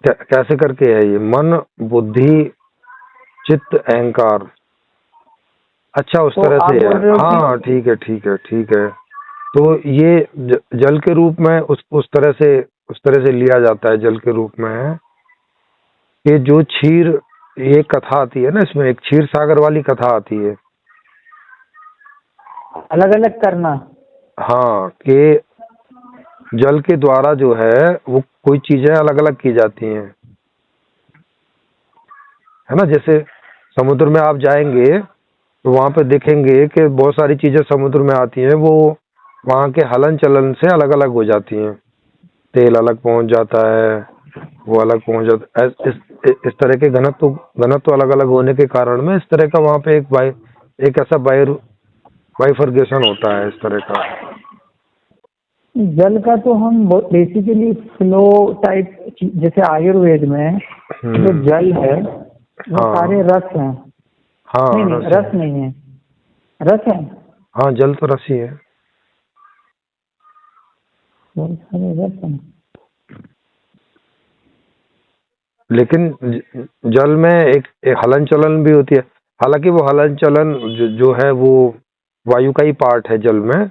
Speaker 2: कैसे करके है ये? मन बुद्धि चित्त अहंकार। अच्छा, उस
Speaker 1: तो
Speaker 2: तरह
Speaker 1: आप
Speaker 2: से
Speaker 1: बोल
Speaker 2: है।
Speaker 1: रहे हो कि
Speaker 2: हाँ, ठीक है ठीक है ठीक है। तो ये जल के रूप में उस तरह से लिया जाता है। जल के रूप में कि जो क्षीर, ये कथा आती है ना, इसमें एक क्षीर सागर वाली कथा आती है।
Speaker 1: अलग अलग करना।
Speaker 2: हाँ, कि जल के द्वारा जो है वो कोई चीजें अलग अलग की जाती हैं, है ना। जैसे समुद्र में आप जाएंगे तो वहां पे देखेंगे कि बहुत सारी चीजें समुद्र में आती हैं, वो वहां के हलन चलन से अलग अलग हो जाती हैं। तेल अलग पहुंच जाता है, वो अलग पहुंच जाता है। इस तरह के घनत्व अलग अलग होने के कारण में इस तरह का वहां पे एक ऐसा बाइफर्गेशन होता है, इस तरह का।
Speaker 1: जल का तो हम बेसिकली फ्लो टाइप, जैसे आयुर्वेद में जो जल है वो
Speaker 2: हाँ
Speaker 1: सारे रस हैं।
Speaker 2: हाँ,
Speaker 1: नहीं, रस नहीं है, रस है।
Speaker 2: हाँ, जल तो रस ही है।
Speaker 1: बहुत सारे रस हैं।
Speaker 2: लेकिन जल में एक हलन चलन भी होती है। हालांकि वो हलन चलन जो है वो वायु का ही पार्ट है जल में,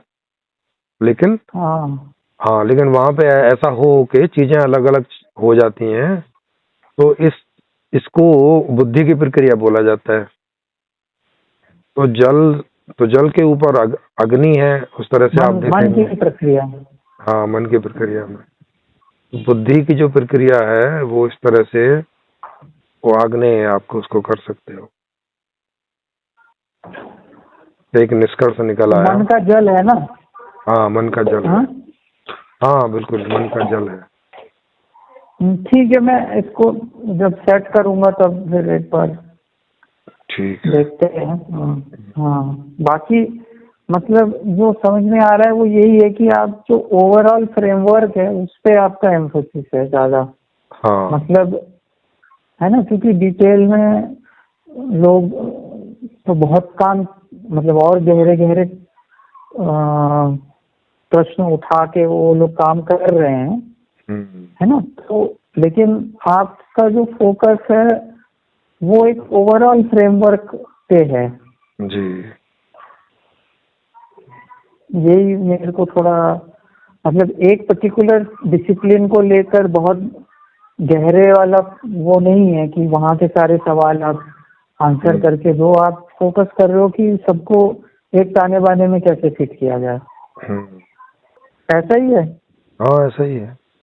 Speaker 2: लेकिन हाँ, लेकिन वहां पे ऐसा हो के चीजें अलग अलग हो जाती हैं, तो इसको बुद्धि की प्रक्रिया बोला जाता है। तो जल के ऊपर अग्नि है, उस तरह से आप देखेंगे।
Speaker 1: मन की प्रक्रिया।
Speaker 2: हाँ, मन की प्रक्रिया में बुद्धि की जो प्रक्रिया है वो इस तरह से वो आग्नेय, आपको उसको कर सकते हो। एक निष्कर्ष निकल आया।
Speaker 1: मन का जल है ना?
Speaker 2: हाँ, मन का जल है। हाँ बिल्कुल, मन का जल है।
Speaker 1: ठीक है, मैं इसको जब सेट करूंगा तब फिर एक बार
Speaker 2: ठीक है,
Speaker 1: देखते हैं। हाँ, बाकी मतलब जो समझ में आ रहा है वो यही है कि आप जो ओवरऑल फ्रेमवर्क है उस पे आपका एम्फोसिस है ज्यादा।
Speaker 2: हाँ,
Speaker 1: मतलब है ना, क्योंकि डिटेल में लोग तो बहुत काम, मतलब और गहरे गहरे प्रश्न उठा के वो लोग काम कर रहे हैं, है ना। तो लेकिन आपका जो फोकस है वो एक ओवरऑल फ्रेमवर्क पे है
Speaker 2: जी।
Speaker 1: यही मेरे को थोड़ा, मतलब एक पर्टिकुलर डिसिप्लिन को लेकर बहुत गहरे वाला वो नहीं है कि वहाँ के सारे सवाल आप आंसर करके दो। आप फोकस कर रहे हो कि सबको एक ताने बाने में कैसे फिट किया जाए। ऐसा ही है।
Speaker 2: हाँ, ऐसा ही है।